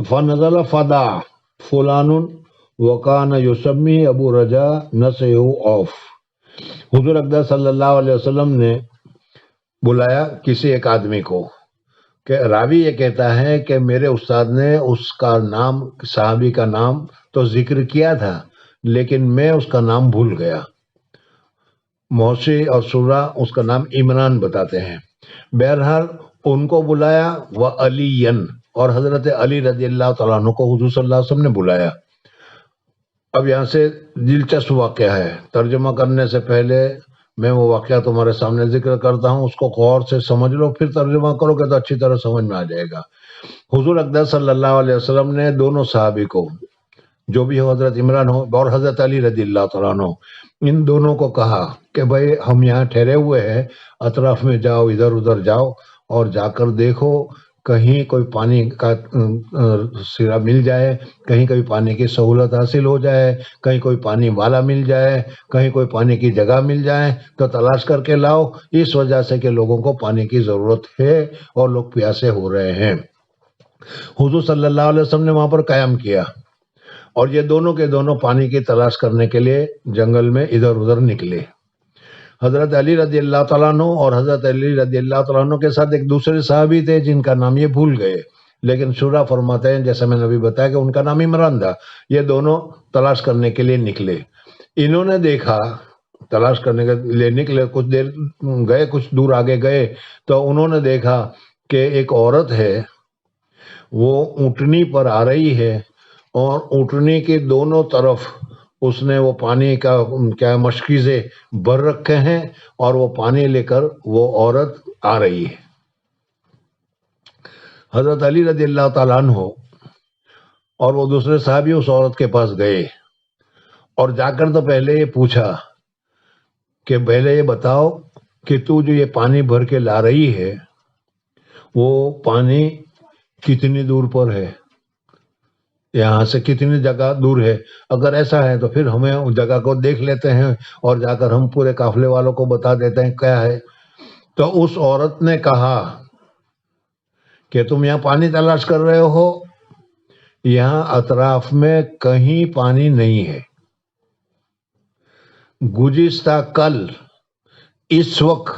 فنزل فدا فلان وکان یسمی ابو رجا نسہ اوف، حضور اقدس صلی اللہ علیہ وسلم نے بلایا کسی ایک آدمی کو کہ راوی یہ کہتا ہے کہ میرے استاد نے اس کا نام، صحابی کا نام تو ذکر کیا تھا لیکن میں اس کا نام بھول گیا۔ موسی اور سورہ اس کا نام عمران بتاتے ہیں۔ بہرحال ان کو بلایا، وہ علی، اور حضرت علی رضی اللہ تعالیٰ عنہ کو حضور صلی اللہ علیہ وسلم نے بلایا۔ اب یہاں سے دلچسپ واقعہ ہے، ترجمہ کرنے سے پہلے میں وہ واقعہ تمہارے سامنے ذکر کرتا ہوں، اس کو غور سے سمجھ لو، پھر ترجمہ کرو گے تو اچھی طرح سمجھ میں آ جائے گا۔ حضور اقدس صلی اللہ علیہ وسلم نے دونوں صحابی کو، جو بھی ہو، حضرت عمران ہو اور حضرت علی رضی اللہ تعالیٰ عنہ، ان دونوں کو کہا کہ بھائی ہم یہاں ٹھہرے ہوئے ہیں، اطراف میں جاؤ، ادھر ادھر جاؤ اور جا کر دیکھو کہیں کوئی پانی کا سرا مل جائے، کہیں کوئی پانی کی سہولت حاصل ہو جائے، کہیں کوئی پانی والا مل جائے، کہیں کوئی پانی کی جگہ مل جائے تو تلاش کر کے لاؤ، اس وجہ سے کہ لوگوں کو پانی کی ضرورت ہے اور لوگ پیاسے ہو رہے ہیں۔ حضور صلی اللہ علیہ وسلم نے وہاں پر قیام کیا اور یہ دونوں کے دونوں پانی کی تلاش کرنے کے لیے جنگل میں ادھر ادھر نکلے۔ حضرت علی رضی اللہ تعالیٰ عنہ اور حضرت علی رضی اللہ تعالیٰ عنہ کے ساتھ ایک دوسرے صحابی تھے جن کا نام یہ بھول گئے، لیکن شورا فرماتے ہیں جیسے میں نے ابھی بتایا کہ ان کا نام عمران تھا۔ یہ دونوں تلاش کرنے کے لیے نکلے، انہوں نے دیکھا، تلاش کرنے کے لیے نکلے، کچھ دیر گئے، کچھ دور آگے گئے تو انہوں نے دیکھا کہ ایک عورت ہے، وہ اونٹنی پر آ رہی ہے اور اونٹنی کے دونوں طرف اس نے وہ پانی کا کیا مشکیزیں بھر رکھے ہیں اور وہ پانی لے کر وہ عورت آ رہی ہے۔ حضرت علی رضی اللہ تعالیٰ عنہ اور وہ دوسرے صحابی اس عورت کے پاس گئے اور جا کر تو پہلے یہ پوچھا کہ پہلے یہ بتاؤ کہ تو جو یہ پانی بھر کے لا رہی ہے وہ پانی کتنی دور پر ہے، یہاں سے کتنی جگہ دور ہے؟ اگر ایسا ہے تو پھر ہمیں اس جگہ کو دیکھ لیتے ہیں اور جا کر ہم پورے قافلے والوں کو بتا دیتے ہیں کیا ہے۔ تو اس عورت نے کہا کہ تم یہاں پانی تلاش کر رہے ہو، یہاں اطراف میں کہیں پانی نہیں ہے. گزشتہ کل اس وقت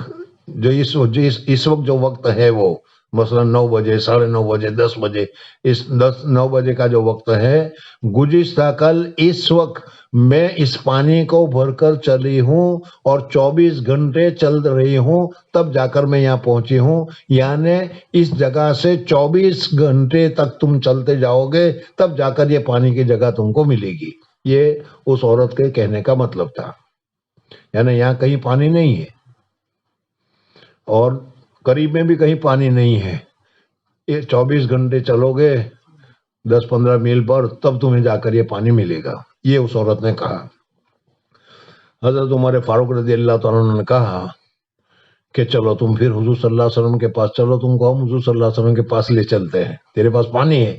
جو وقت ہے وہ مثلا 9 بجے 9:30 بجے 10 بجے، اس 9 بجے کا جو وقت ہے، گزشتہ کل اس وقت میں اس پانی کو بھر کر چلی ہوں اور 24 گھنٹے چل رہی ہوں، تب جا کر میں یہاں پہنچی ہوں. یعنی اس جگہ سے 24 گھنٹے تک تم چلتے جاؤ گے تب جا کر یہ پانی کی جگہ تم کو ملے گی. یہ اس عورت کے کہنے کا مطلب تھا. یعنی یہاں کہیں پانی نہیں ہے اور قریب میں بھی کہیں پانی نہیں ہے. یہ 24 گھنٹے چلو گے 10-15 میل پر تب تمہیں جا کر یہ پانی ملے گا. یہ اس عورت نے کہا. حضرت عمر فاروق رضی اللہ تعالیٰ عنہ نے کہا کہ چلو تم پھر حضور صلی اللہ علیہ وسلم کے پاس چلو، تم کو ہم حضور صلی اللہ علیہ وسلم کے پاس لے چلتے ہیں. تیرے پاس پانی ہے،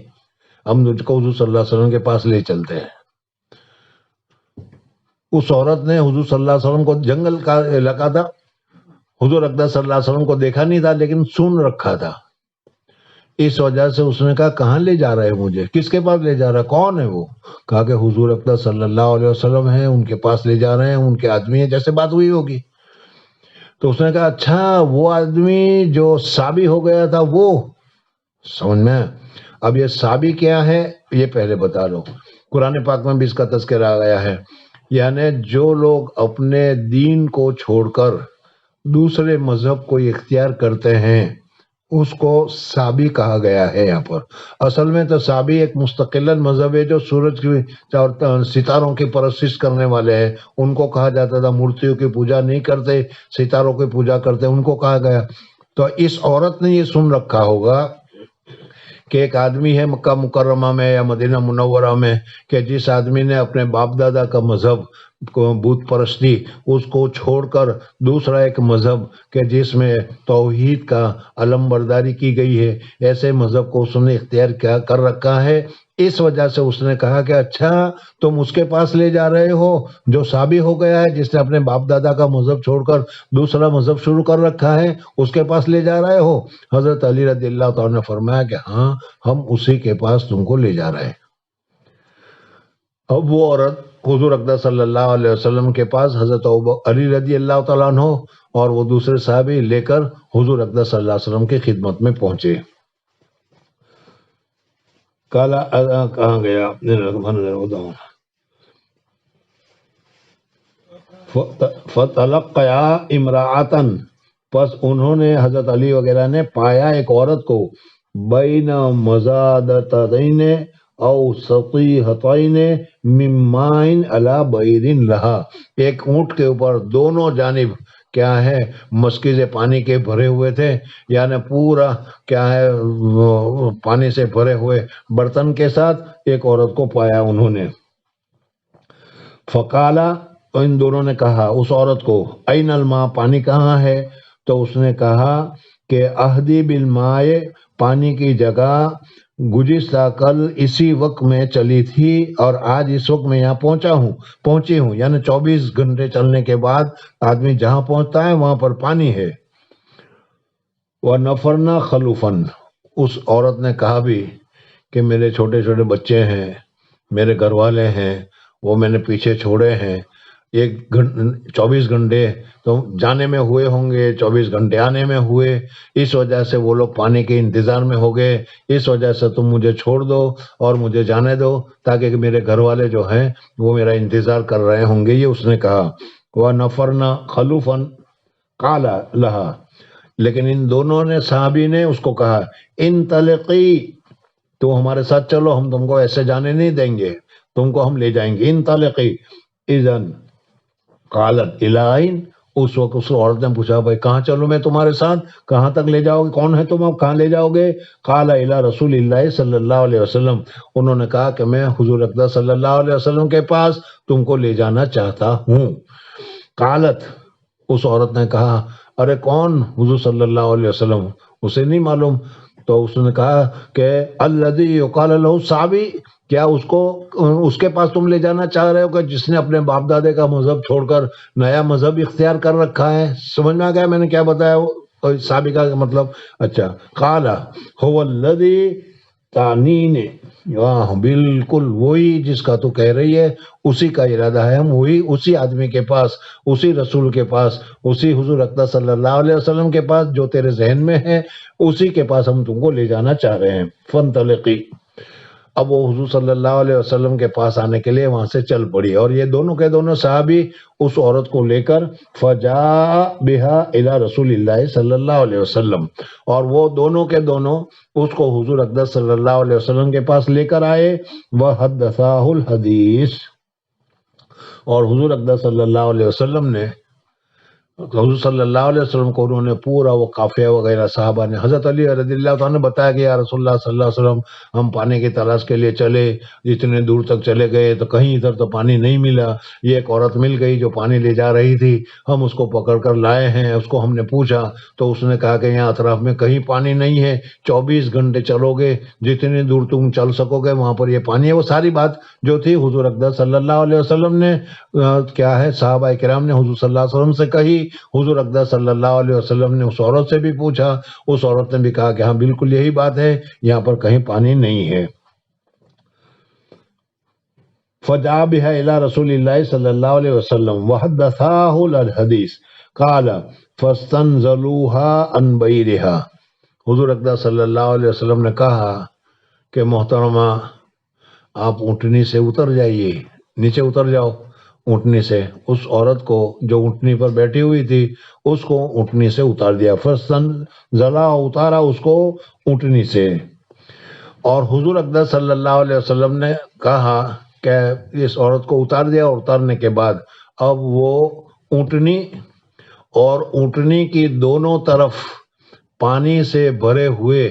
ہم تجھ کو حضور صلی اللہ علیہ وسلم کے پاس لے چلتے ہیں. اس عورت نے حضور صلی اللہ علیہ وسلم کو، جنگل کا علاقہ تھا، حضور اقدس صلی اللہ علیہ وسلم کو دیکھا نہیں تھا لیکن سن رکھا تھا. اس وجہ سے اس نے کہا کہاں لے جا رہے مجھے، کس کے پاس لے جا رہا، کون ہے وہ؟ کہا کہ حضور اقدس صلی اللہ علیہ وسلم ہیں، ان کے پاس لے جا رہے ہیں، ان کے آدمی ہیں، جیسے بات ہوئی ہوگی. تو اس نے کہا اچھا وہ آدمی جو صابی ہو گیا تھا وہ، سمجھ میں؟ اب یہ صابی کیا ہے یہ پہلے بتا لو. قرآن پاک میں بھی اس کا تذکرہ آ گیا ہے. یعنی جو لوگ اپنے دین کو چھوڑ کر دوسرے مذہب کو اختیار کرتے ہیں اس کو صابی کہا گیا ہے. یہاں پر اصل میں تو صابی ایک مستقل مذہب ہے جو سورج کی اور ستاروں کی پرستش کرنے والے ہیں. ان کو کہا جاتا تھا مورتیوں کی پوجا نہیں کرتے، ستاروں کی پوجا کرتے، ان کو کہا گیا. تو اس عورت نے یہ سن رکھا ہوگا کہ ایک آدمی ہے مکہ مکرمہ میں یا مدینہ منورہ میں کہ جس آدمی نے اپنے باپ دادا کا مذہب بت پرستی اس کو چھوڑ کر دوسرا ایک مذہب کہ جس میں توحید کا علم برداری کی گئی ہے، ایسے مذہب کو اس نے اختیار کر رکھا ہے. اس وجہ سے اس نے کہا کہ اچھا تم اس کے پاس لے جا رہے ہو جو صابی ہو گیا ہے، جس نے اپنے باپ دادا کا مذہب چھوڑ کر دوسرا مذہب شروع کر رکھا ہے، اس کے پاس لے جا رہے ہو. حضرت علی رضی اللہ تعالیٰ نے فرمایا کہ ہاں ہم اسی کے پاس تم کو لے جا رہے ہیں. اب وہ عورت حضور اقدس صلی اللہ علیہ وسلم کے پاس حضرت علی رضی اللہ تعالیٰ عنہ اور وہ دوسرے صحابی لے کر حضور اقدس صلی اللہ علیہ وسلم کی خدمت میں پہنچے. کہاں گیا فتلقیا امراۃن، پس انہوں نے حضرت علی وغیرہ نے پایا ایک عورت کو بین مزادتین او سطیحتین من ماء علی بعیر لہا، ایک اونٹ کے اوپر دونوں جانب کیا ہے مسکیزے پانی کے بھرے ہوئے تھے. یعنی پورا کیا ہے پانی سے بھرے ہوئے برتن کے ساتھ ایک عورت کو پایا انہوں نے. فقالا، ان دونوں نے کہا اس عورت کو این الماء، پانی کہاں ہے؟ تو اس نے کہا کہ اہدی بالماء، پانی کی جگہ گزشتہ کل اسی وقت میں چلی تھی اور آج اس وقت میں یہاں پہنچی ہوں. یعنی 24 گھنٹے چلنے کے بعد آدمی جہاں پہنچتا ہے وہاں پر پانی ہے. وَنَفَرْنَا خَلُوفًا، اس عورت نے کہا بھی کہ میرے چھوٹے چھوٹے بچے ہیں، میرے گھر والے ہیں، وہ میں نے پیچھے چھوڑے ہیں. 24 گھنٹے تو جانے میں ہوئے ہوں گے، 24 گھنٹے آنے میں ہوئے، اس وجہ سے وہ لوگ پانی کے انتظار میں ہو گئے. اس وجہ سے تم مجھے چھوڑ دو اور مجھے جانے دو تاکہ میرے گھر والے جو ہیں وہ میرا انتظار کر رہے ہوں گے. یہ اس نے کہا. وَنَفَرْنَا خَلُوفًا قَالَ لَهَا، لیکن ان دونوں نے صحابی نے اس کو کہا انطلقی، تو ہمارے ساتھ چلو، ہم تم کو ایسے جانے نہیں دیں گے، تم کو ہم لے جائیں گے. انطلقی اذن قالت الائن، اس وقت اس عورت نے پوچھا بھائی کہاں چلوں میں تمہارے ساتھ، کہاں تک لے جاؤ گے، کون ہے تم، کہاں لے جاؤ گے؟ قال الی رسول اللہ صلی اللہ علیہ وسلم، انہوں نے کہا کہ میں حضور اقدس صلی اللہ علیہ وسلم کے پاس تم کو لے جانا چاہتا ہوں. قالت، اس عورت نے کہا ارے کون حضور صلی اللہ علیہ وسلم، اسے نہیں معلوم. تو اس نے کہا کہ الذی یقال له صابی، کیا اس کے پاس تم لے جانا چاہ رہے ہو کہ جس نے اپنے باپ دادے کا مذہب چھوڑ کر نیا مذہب اختیار کر رکھا ہے؟ سمجھ میں آ گیا میں نے کیا بتایا صابی کا مطلب؟ اچھا. قال هو الذی تعنین، ہاں بالکل وہی جس کا تو کہہ رہی ہے، اسی کا ارادہ ہے، ہم وہی اسی آدمی کے پاس، اسی رسول کے پاس، اسی حضور اقدس صلی اللہ علیہ وسلم کے پاس جو تیرے ذہن میں ہے، اسی کے پاس ہم تم کو لے جانا چاہ رہے ہیں۔ فانطلقی، اب وہ حضور صلی اللہ علیہ وسلم کے پاس آنے کے لیے وہاں سے چل پڑی، اور یہ دونوں کے دونوں صحابی اس عورت کو لے کر فجاء بہا الی رسول اللہ صلی اللہ علیہ وسلم، اور وہ دونوں کے دونوں اس کو حضور اقدس صلی اللہ علیہ وسلم کے پاس لے کر آئے۔ وحدثاہ الحدیث، اور حضور اقدس صلی اللہ علیہ وسلم نے، حضور صلی اللہ علیہ وسلم کو انہوں نے پورا وہ قافیہ وغیرہ صحابہ نے، حضرت علی رضی اللہ تعالیٰ نے بتایا کہ یا رسول اللہ صلی اللہ علیہ وسلم، ہم پانی کی تلاش کے لیے چلے، اتنے دور تک چلے گئے تو کہیں ادھر تو پانی نہیں ملا، یہ ایک عورت مل گئی جو پانی لے جا رہی تھی، ہم اس کو پکڑ کر لائے ہیں، اس کو ہم نے پوچھا تو اس نے کہا کہ یہاں اطراف میں کہیں پانی نہیں ہے، 24 گھنٹے چلو گے، جتنی دور تم چل سکو گے وہاں پر یہ پانی ہے۔ وہ ساری بات جو تھی حضور اقدس صلی اللہ علیہ وسلم نے کیا ہے، صحابہ کرام نے حضور صلی اللہ علیہ وسلم سے کہی، حضور اقدس صلی اللہ علیہ وسلم نے اس عورت سے بھی پوچھا، اس عورت نے بھی کہا کہ ہاں بالکل یہی بات ہے، یہاں پر کہیں پانی نہیں ہے۔ فجاء بها الى رسول اللہ صلی اللہ علیہ وسلم وحدثاه الحدیث قال فاستنزلوها عن بئرها، حضور اقدس صلی اللہ علیہ وسلم نے کہا کہ محترمہ آپ اونٹنی سے اتر جائیے، نیچے اتر جاؤ اونٹنی سے۔ اس عورت کو جو اونٹنی پر بیٹھی ہوئی تھی اس کو اونٹنی سے اتار دیا، فاستنزلا، اتارا اس کو اونٹنی سے۔ اور حضور اقدس صلی اللہ علیہ وسلم نے کہا کہ اس عورت کو اتار دیا، اور اتارنے کے بعد اب وہ اونٹنی اور اونٹنی کی دونوں طرف پانی سے بھرے ہوئے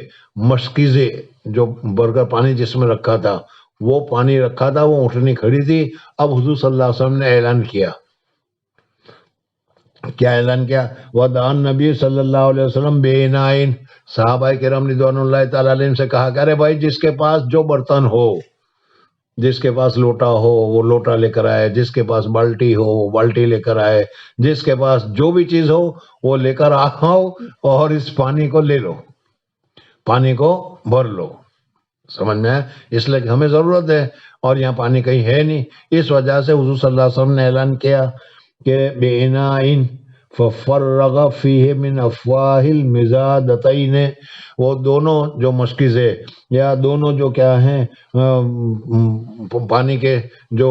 مشکیزے، جو بھر کر پانی جس میں رکھا تھا، وہ پانی رکھا تھا، وہ اونٹنی کھڑی تھی۔ اب حضور صلی اللہ علیہ وسلم نے اعلان کیا، کیا اعلان کیا؟ ودعا نبی صلی اللہ علیہ وسلم بینائن، صحابہ کرام رضوان اللہ تعالیٰ علیہم سے کہا کہ ارے بھائی جس کے پاس جو برتن ہو، جس کے پاس لوٹا ہو وہ لوٹا لے کر آئے، جس کے پاس بالٹی ہو وہ بالٹی لے کر آئے، جس کے پاس جو بھی چیز ہو وہ لے کر آؤ اور اس پانی کو لے لو، پانی کو بھر لو۔ سمجھ میں آیا؟ اس لیے کہ ہمیں ضرورت ہے اور یہاں پانی کہیں ہے نہیں، اس وجہ سے حضور صلی اللہ علیہ وسلم نے اعلان کیا کہ بِإِنَاءٍ فَفَرَّغَ فِيهِ مِنْ أَفْوَاهِ الْمِزَادَتَيْنِ، وہ دونوں جو مشکیزیں یا دونوں جو کیا ہیں پانی کے جو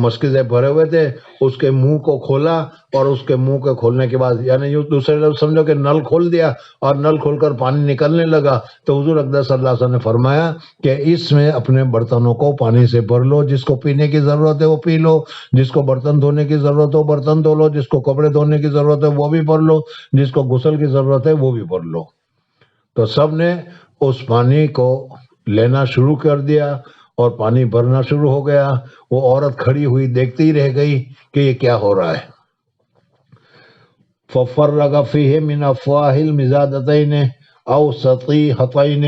مشکیزیں بھرے ہوئے تھے اس کے منہ کو کھولا، اور اس کے منہ کے کھولنے کے بعد یعنی یوں دوسرے لفظ سمجھو کہ نل کھول دیا اور نل کھول کر پانی نکلنے لگا، تو حضور اقدس صلی اللہ علیہ وسلم نے فرمایا کہ اس میں اپنے برتنوں کو پانی سے بھر لو، جس کو پینے کی ضرورت ہے وہ پی لو، جس کو برتن دھونے کی ضرورت ہے وہ برتن دھو لو، جس کو کپڑے دھونے کی ضرورت ہے وہ بھی بھر لو، جس کو غسل کی ضرورت ہے وہ بھی بھر لو۔ تو سب نے اس پانی کو لینا شروع کر دیا اور پانی بھرنا شروع ہو گیا۔ وہ عورت کھڑی ہوئی دیکھتی ہی رہ گئی کہ یہ کیا ہو رہا ہے۔ فَفَرَّغَ فِيهِ مِنْ أَفْوَاهِ الْمِزَادَتَيْنِ أَوْ سَطِيحَتَيْنِ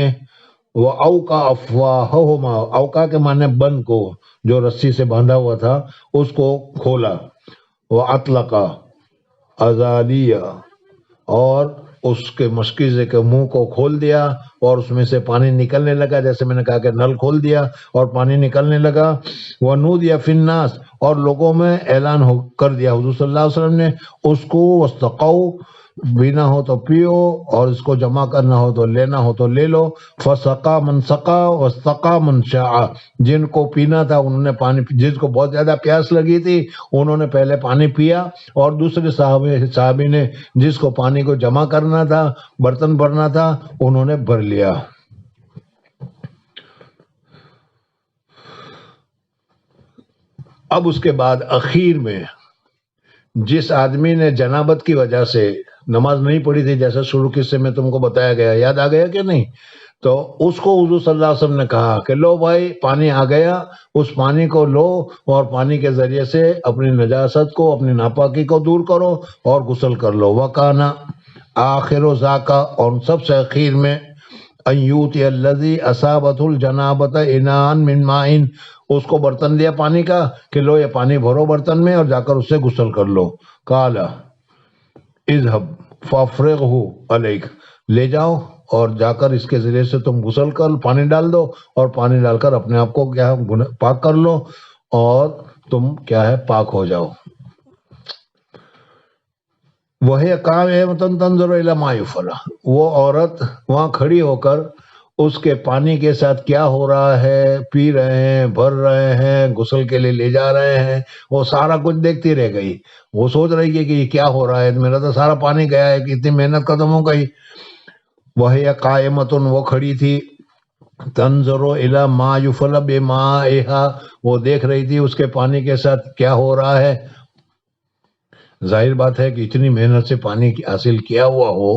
وَأَوْقَعَ أَفْوَاهُهُمَا، اوقا کے معنی بند کو، جو رسی سے باندھا ہوا تھا اس کو کھولا، وَأَطْلَقَ أَزَالِيَ، اور اس کے مشکیزے کے منہ کو کھول دیا اور اس میں سے پانی نکلنے لگا، جیسے میں نے کہا کہ نل کھول دیا اور پانی نکلنے لگا۔ وَنُودِيَ فِي النَّاسِ، اور لوگوں میں اعلان کر دیا حضور صلی اللہ علیہ وسلم نے اس کو، وَاسْتَقَوْا، پینا ہو تو پیو اور اس کو جمع کرنا ہو تو لینا ہو تو لے لو۔ فَسَقَا مَنْ سَقَا وَاسْتَقَا مَنْ شَاءَ، جن کو پینا تھا انہوں نے پانی، جس کو بہت زیادہ پیاس لگی تھی انہوں نے پہلے پانی پیا، اور دوسرے صحابی نے جس کو پانی کو جمع کرنا تھا، برتن بھرنا تھا، انہوں نے بھر لیا۔ اب اس کے بعد اخیر میں جس آدمی نے جنابت کی وجہ سے نماز نہیں پڑھی تھی، جیسا شروع قصے میں تم کو بتایا گیا، یاد آ گیا کہ نہیں؟ تو اس کو حضور صلی اللہ علیہ وسلم نے کہا کہ لو بھائی پانی آ گیا، اس پانی کو لو اور پانی کے ذریعے سے اپنی نجاست کو، اپنی ناپاکی کو دور کرو اور غسل کر لو۔ وَكَانَ آخِرُ ذَاكَ، اور سب سے اخیر میں أَن يُؤْتِيَ الَّذِي أَصَابَتْهُ الْجَنَابَةَ إِنَاءً مِّن مَاءٍ، اس کو برتن دیا پانی کا کہ لو یہ پانی بھرو برتن میں اور جا کر اس سے غسل کر لو۔ قال اذهب فافرغه عليك، لے جاؤ اور جا کر اس کے ذریعے سے تم غسل کر پانی ڈال دو اور پانی ڈال کر اپنے آپ کو کیا پاک کر لو اور تم کیا ہے پاک ہو جاؤ۔ وہی قائمۃ تنظر الی ما یفعل، وہ عورت وہاں کھڑی ہو کر اس کے پانی کے ساتھ کیا ہو رہا ہے، پی رہے ہیں، بھر رہے ہیں، غسل کے لیے لے جا رہے ہیں، وہ سارا کچھ دیکھتی رہ گئی۔ وہ سوچ رہی ہے کہ یہ کیا ہو رہا ہے، میرا تو سارا پانی گیا ہے، کہ اتنی محنت ختم ہو گئی۔ وہی قائمۃ، وہ کھڑی تھی، تنظر الی ما یفعل بمائہا، وہ دیکھ رہی تھی اس کے پانی کے ساتھ کیا ہو رہا ہے۔ ظاہر بات ہے کہ اتنی محنت سے پانی حاصل کیا ہوا ہو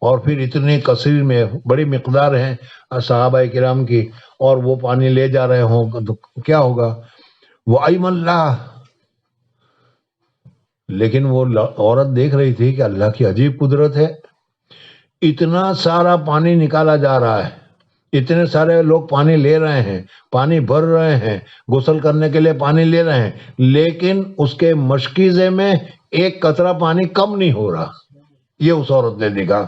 اور پھر اتنی کثیر میں بڑی مقدار ہے صحابہ کرام کی، اور وہ پانی لے جا رہے ہوں تو کیا ہوگا۔ وَأَيْمَ اللَّهِ، لیکن وہ عورت دیکھ رہی تھی کہ اللہ کی عجیب قدرت ہے، اتنا سارا پانی نکالا جا رہا ہے، اتنے سارے لوگ پانی لے رہے ہیں، پانی بھر رہے ہیں، غسل کرنے کے لیے پانی لے رہے ہیں، لیکن اس کے مشکیزے میں ایک قطرہ پانی کم نہیں ہو رہا۔ یہ اس عورت نے دیکھا۔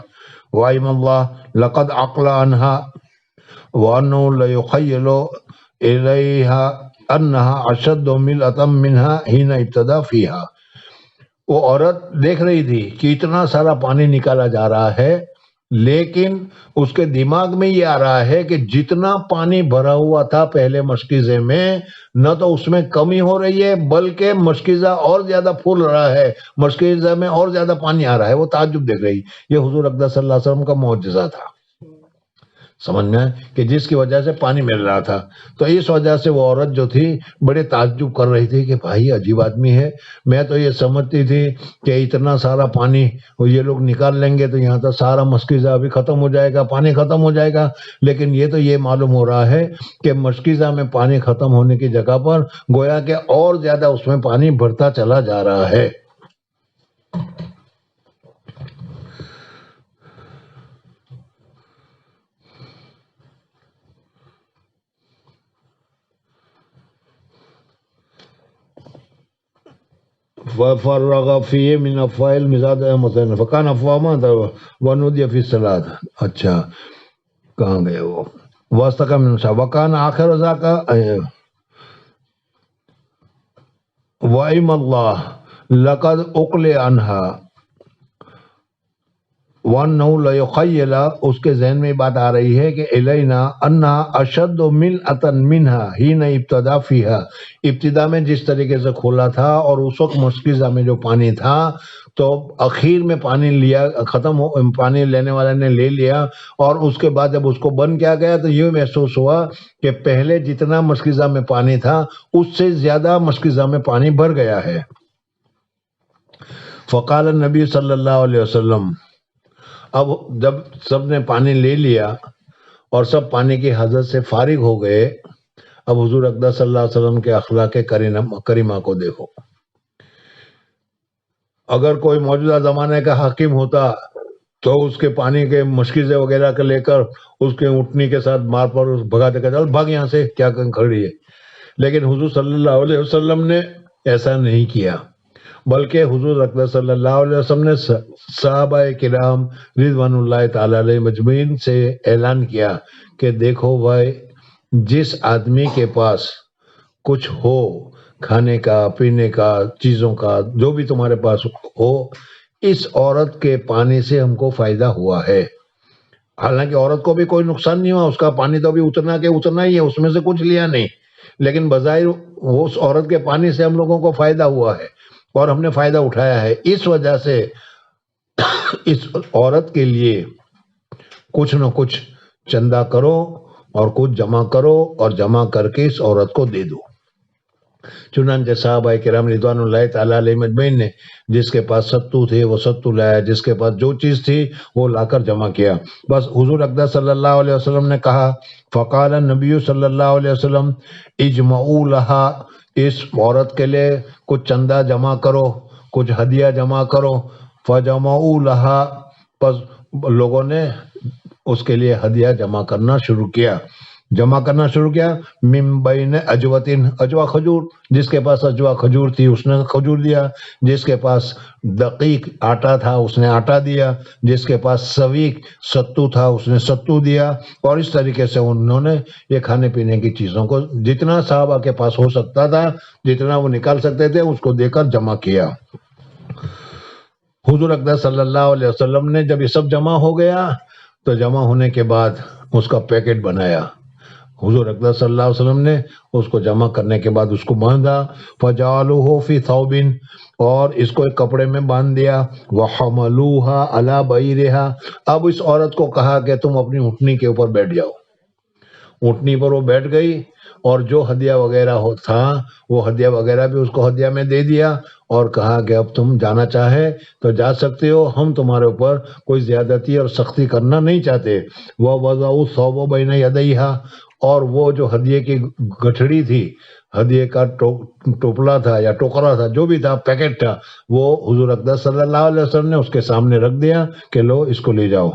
وَأَيْمَ اللَّهِ لَقَدْ عَقْلَ عَنْهَا وَأَنَّهُ لَيُخَيَّلُ إِلَيْهَا أَنَّهَا أَشَدُّ مِلْأَةً مِنْهَا حِينَ ابْتَدَأَ فِيهَا۔ وہ عورت دیکھ رہی تھی کہ اتنا سارا پانی نکالا جا رہا ہے، لیکن اس کے دماغ میں یہ آ رہا ہے کہ جتنا پانی بھرا ہوا تھا پہلے مشکیزے میں، نہ تو اس میں کمی ہو رہی ہے بلکہ مشکیزہ اور زیادہ پھول رہا ہے، مشکیزہ میں اور زیادہ پانی آ رہا ہے۔ وہ تعجب دیکھ رہی۔ یہ حضور اقدس صلی اللہ علیہ وسلم کا معجزہ تھا، سمجھ میں آئے کہ جس کی وجہ سے پانی مل رہا تھا۔ تو اس وجہ سے وہ عورت جو تھی بڑے تعجب کر رہی تھی کہ بھائی عجیب آدمی ہے، میں تو یہ سمجھتی تھی کہ اتنا سارا پانی یہ لوگ نکال لیں گے تو یہاں تو سارا مشکیزہ ابھی ختم ہو جائے گا، پانی ختم ہو جائے گا، لیکن یہ تو یہ معلوم ہو رہا ہے کہ مشکیزہ میں پانی ختم ہونے کی جگہ پر گویا کہ اور زیادہ اس میں پانی بڑھتا چلا جا رہا ہے۔ فَفَرَّغَ فِيهِ مِنْ أَفْوَاهِ الْمِزَادَ مُتَنَّ فَكَانَ أَفْوَاهُ وَنُودِيَ فِي الصَّلَاةِ۔ اچھا کہاں گئے وہ؟ وَاسْتَقَامَ مِنْ الصَّلَاةِ وَكَانَ آخِرُ ذَاكَ وَأَيْمَ اللَّهِ لَقَدْ أُقْلِعَ عَنْهَا وَأَنَّهُ لَيُخَيَّلُ، اس کے ذہن میں بات آ رہی ہے کہ الینا انہا اشد ملأۃ منہا حین ابتدا فیہا، ابتدا میں جس طریقے سے کھولا تھا اور اس وقت مشکیزہ میں جو پانی تھا تو اخیر میں پانی لیا ختم ہو، پانی لینے والے نے لے لیا، اور اس کے بعد جب اس کو بند کیا گیا تو یہ محسوس ہوا کہ پہلے جتنا مشکیزہ میں پانی تھا اس سے زیادہ مشکیزہ میں پانی بھر گیا ہے۔ فقال النبی صلی اللہ علیہ وسلم، اب جب سب نے پانی لے لیا اور سب پانی کی حاجت سے فارغ ہو گئے، اب حضور اقدس صلی اللہ علیہ وسلم کے اخلاق کریمہ کو دیکھو۔ اگر کوئی موجودہ زمانے کا حاکم ہوتا تو اس کے پانی کے مشکیزے وغیرہ کے لے کر اس کے اونٹنی کے ساتھ مار پر بھگاتے کہ چل بھاگ یہاں سے، کیا کھڑی ہے۔ لیکن حضور صلی اللہ علیہ وسلم نے ایسا نہیں کیا، بلکہ حضور اقدس صلی اللہ علیہ وسلم نے صحابہ کرام رضوان اللہ تعالی علیہ مجمعین سے اعلان کیا کہ دیکھو بھائی، جس آدمی کے پاس کچھ ہو، کھانے کا، پینے کا، چیزوں کا، جو بھی تمہارے پاس ہو، اس عورت کے پانی سے ہم کو فائدہ ہوا ہے۔ حالانکہ عورت کو بھی کوئی نقصان نہیں ہوا، اس کا پانی تو ابھی اتنا کہ اتنا ہی ہے، اس میں سے کچھ لیا نہیں، لیکن بظاہر اس عورت کے پانی سے ہم لوگوں کو فائدہ ہوا ہے اور ہم نے فائدہ اٹھایا ہے۔ اس وجہ سے اس عورت کے لیے کچھ نہ کچھ چندہ کرو اور کچھ جمع کرو اور جمع کر کے اس عورت کو دے دو۔ چنانچہ صحابہ کرام رضوان اللہ تعالیٰ علیہ مجمعین نے جس کے پاس ستو تھے وہ ستو لایا، جس کے پاس جو چیز تھی وہ لا کر جمع کیا۔ بس حضور اقدس صلی اللہ علیہ وسلم نے کہا، فقال النبی صلی اللہ علیہ وسلم اجمعوا لہا، اس عورت کے لیے کچھ چندہ جمع کرو، کچھ ہدیہ جمع کرو۔ فجمعوا لہا، پس لوگوں نے اس کے لیے ہدیہ جمع کرنا شروع کیا۔ جمع کرنا شروع کیا. من بین اجوتن، اجوا کھجور، جس کے پاس اجوا کھجور تھی اس نے کھجور دیا، جس کے پاس دقیق آٹا تھا اس نے آٹا دیا، جس کے پاس سویق ستو تھا اس نے ستو دیا. اور اس طریقے سے انہوں نے یہ کھانے پینے کی چیزوں کو جتنا صحابہ کے پاس ہو سکتا تھا، جتنا وہ نکال سکتے تھے، اس کو دے کر جمع کیا. حضور اقدس صلی اللہ علیہ وسلم نے جب یہ سب جمع ہو گیا تو جمع ہونے کے بعد اس کا پیکٹ بنایا. حضور اقدس صلی اللہ علیہ وسلم نے اس کو جمع کرنے کے بعد اس کو باندھا. فَجَعَلُوهُ فِي ثَوْبٍ، اور اس کو ایک کپڑے میں باندھ دیا. وَحَمَلُوهَا عَلَى بَعِيرِهَا، اب اس عورت کو کہا کہ تم اپنی اونٹنی کے اوپر بیٹھ جاؤ. اونٹنی پر وہ بیٹھ گئی، اور جو ہدیہ وغیرہ تھا وہ ہدیہ وغیرہ بھی اس کو ہدیہ میں دے دیا، اور کہا کہ اب تم جانا چاہے تو جا سکتے ہو، ہم تمہارے اوپر کوئی زیادتی اور سختی کرنا نہیں چاہتے. وَوَضَعُوا الثَّوْبَ بَيْنَ يَدَيْهَا، اور وہ جو ہدیے کی گٹھڑی تھی، ہدیے کا ٹوپلا تھا یا ٹوکرا تھا، جو بھی تھا پیکٹ تھا، وہ حضور اقدس صلی اللہ علیہ وسلم نے اس کے سامنے رکھ دیا کہ لو اس کو لے جاؤ.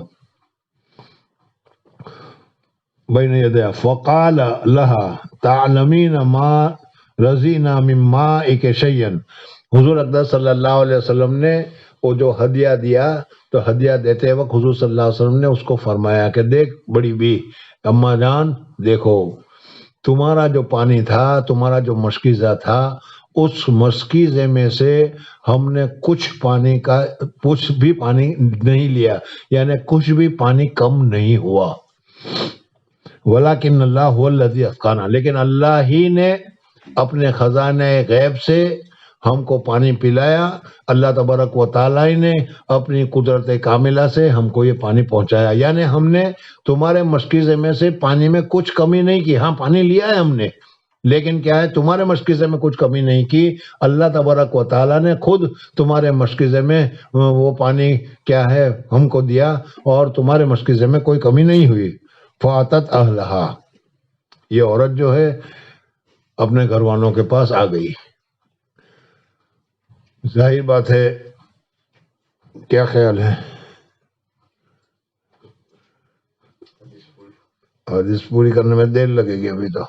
بین یدیہا فقال لها تعلمین ما رضینا من مائک شیئا، حضور اقدس صلی اللہ علیہ وسلم نے وہ جو ہدیہ دیا تو ہدیہ دیتے وقت حضور صلی اللہ علیہ وسلم نے اس کو فرمایا کہ دیکھ بڑی بی، اماں جان دیکھو، تمہارا جو پانی تھا، تمہارا جو مشکیزہ تھا، اس مشکیزے میں سے ہم نے کچھ بھی پانی نہیں لیا، یعنی کچھ بھی پانی کم نہیں ہوا. وَلَكِنَّ اللَّهُ هُوَ الَّذِي أَسْقَانَا، لیکن اللہ ہی نے اپنے خزانے غیب سے ہم کو پانی پلایا. اللہ تبارک و تعالی نے اپنی قدرت کاملہ سے ہم کو یہ پانی پہنچایا، یعنی ہم نے تمہارے مشکیزے میں سے پانی میں کچھ کمی نہیں کی. ہاں پانی لیا ہے ہم نے، لیکن کیا ہے، تمہارے مشکیزے میں کچھ کمی نہیں کی. اللہ تبارک و تعالی نے خود تمہارے مشکیزے میں وہ پانی کیا ہے ہم کو دیا، اور تمہارے مشکیزے میں کوئی کمی نہیں ہوئی. فاتت اہلہا، یہ عورت جو ہے اپنے گھر والوں کے پاس آ گئی. ظاہر بات ہے، کیا خیال ہے؟ حدیث پوری کرنے میں دیر لگے گی ابھی تو.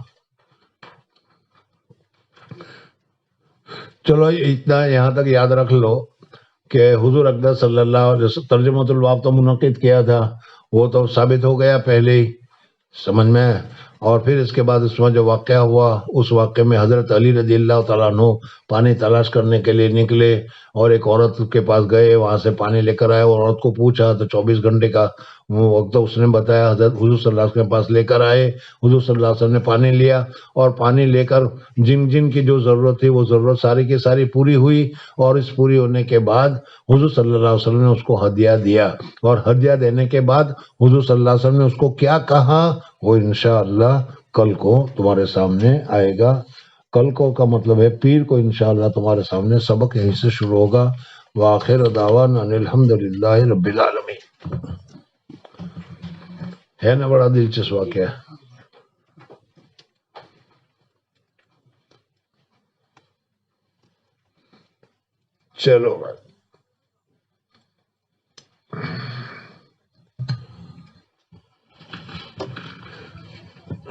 چلو اتنا یہاں تک یاد رکھ لو کہ حضور اقدس صلی اللہ علیہ وسلم ترجمۃ الباب تو منعقد کیا تھا، وہ تو ثابت ہو گیا پہلے ہی سمجھ میں. اور پھر اس کے بعد اس میں جو واقعہ ہوا، اس واقعے میں حضرت علی رضی اللہ تعالیٰ عنہ پانی تلاش کرنے کے لیے نکلے، اور ایک عورت کے پاس گئے، وہاں سے پانی لے کر آئے. اور عورت کو پوچھا تو 24 گھنٹے کا وقت اس نے بتایا. حضرت حضور صلی اللہ علیہ وسلم کے پاس لے کر آئے. حضور صلی اللہ علیہ وسلم نے پانی لیا، اور پانی لے کر جن کی جو ضرورت تھی وہ ضرورت ساری کی ساری پوری ہوئی. اور اس پوری ہونے کے بعد حضور صلی اللہ علیہ وسلم نے اس کو ہدیہ دیا. اور ہدیہ دینے کے بعد حضور صلی اللہ علیہ وسلم نے اس کو کیا کہا وہ انشاءاللہ کل کو تمہارے سامنے آئے گا. کل کو کا مطلب ہے پیر کو انشاءاللہ تمہارے سامنے سبق یہیں سے شروع ہوگا. وآخر دعوانا ان الحمدللہ رب العالمین. ہے نا بڑا دلچسپ واقعہ؟ چلو بھائی،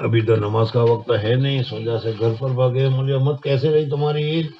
ابھی تو نماز کا وقت ہے نہیں، اس وجہ سے گھر پر بھاگے. مجھے مت کیسے رہی تمہاری عید؟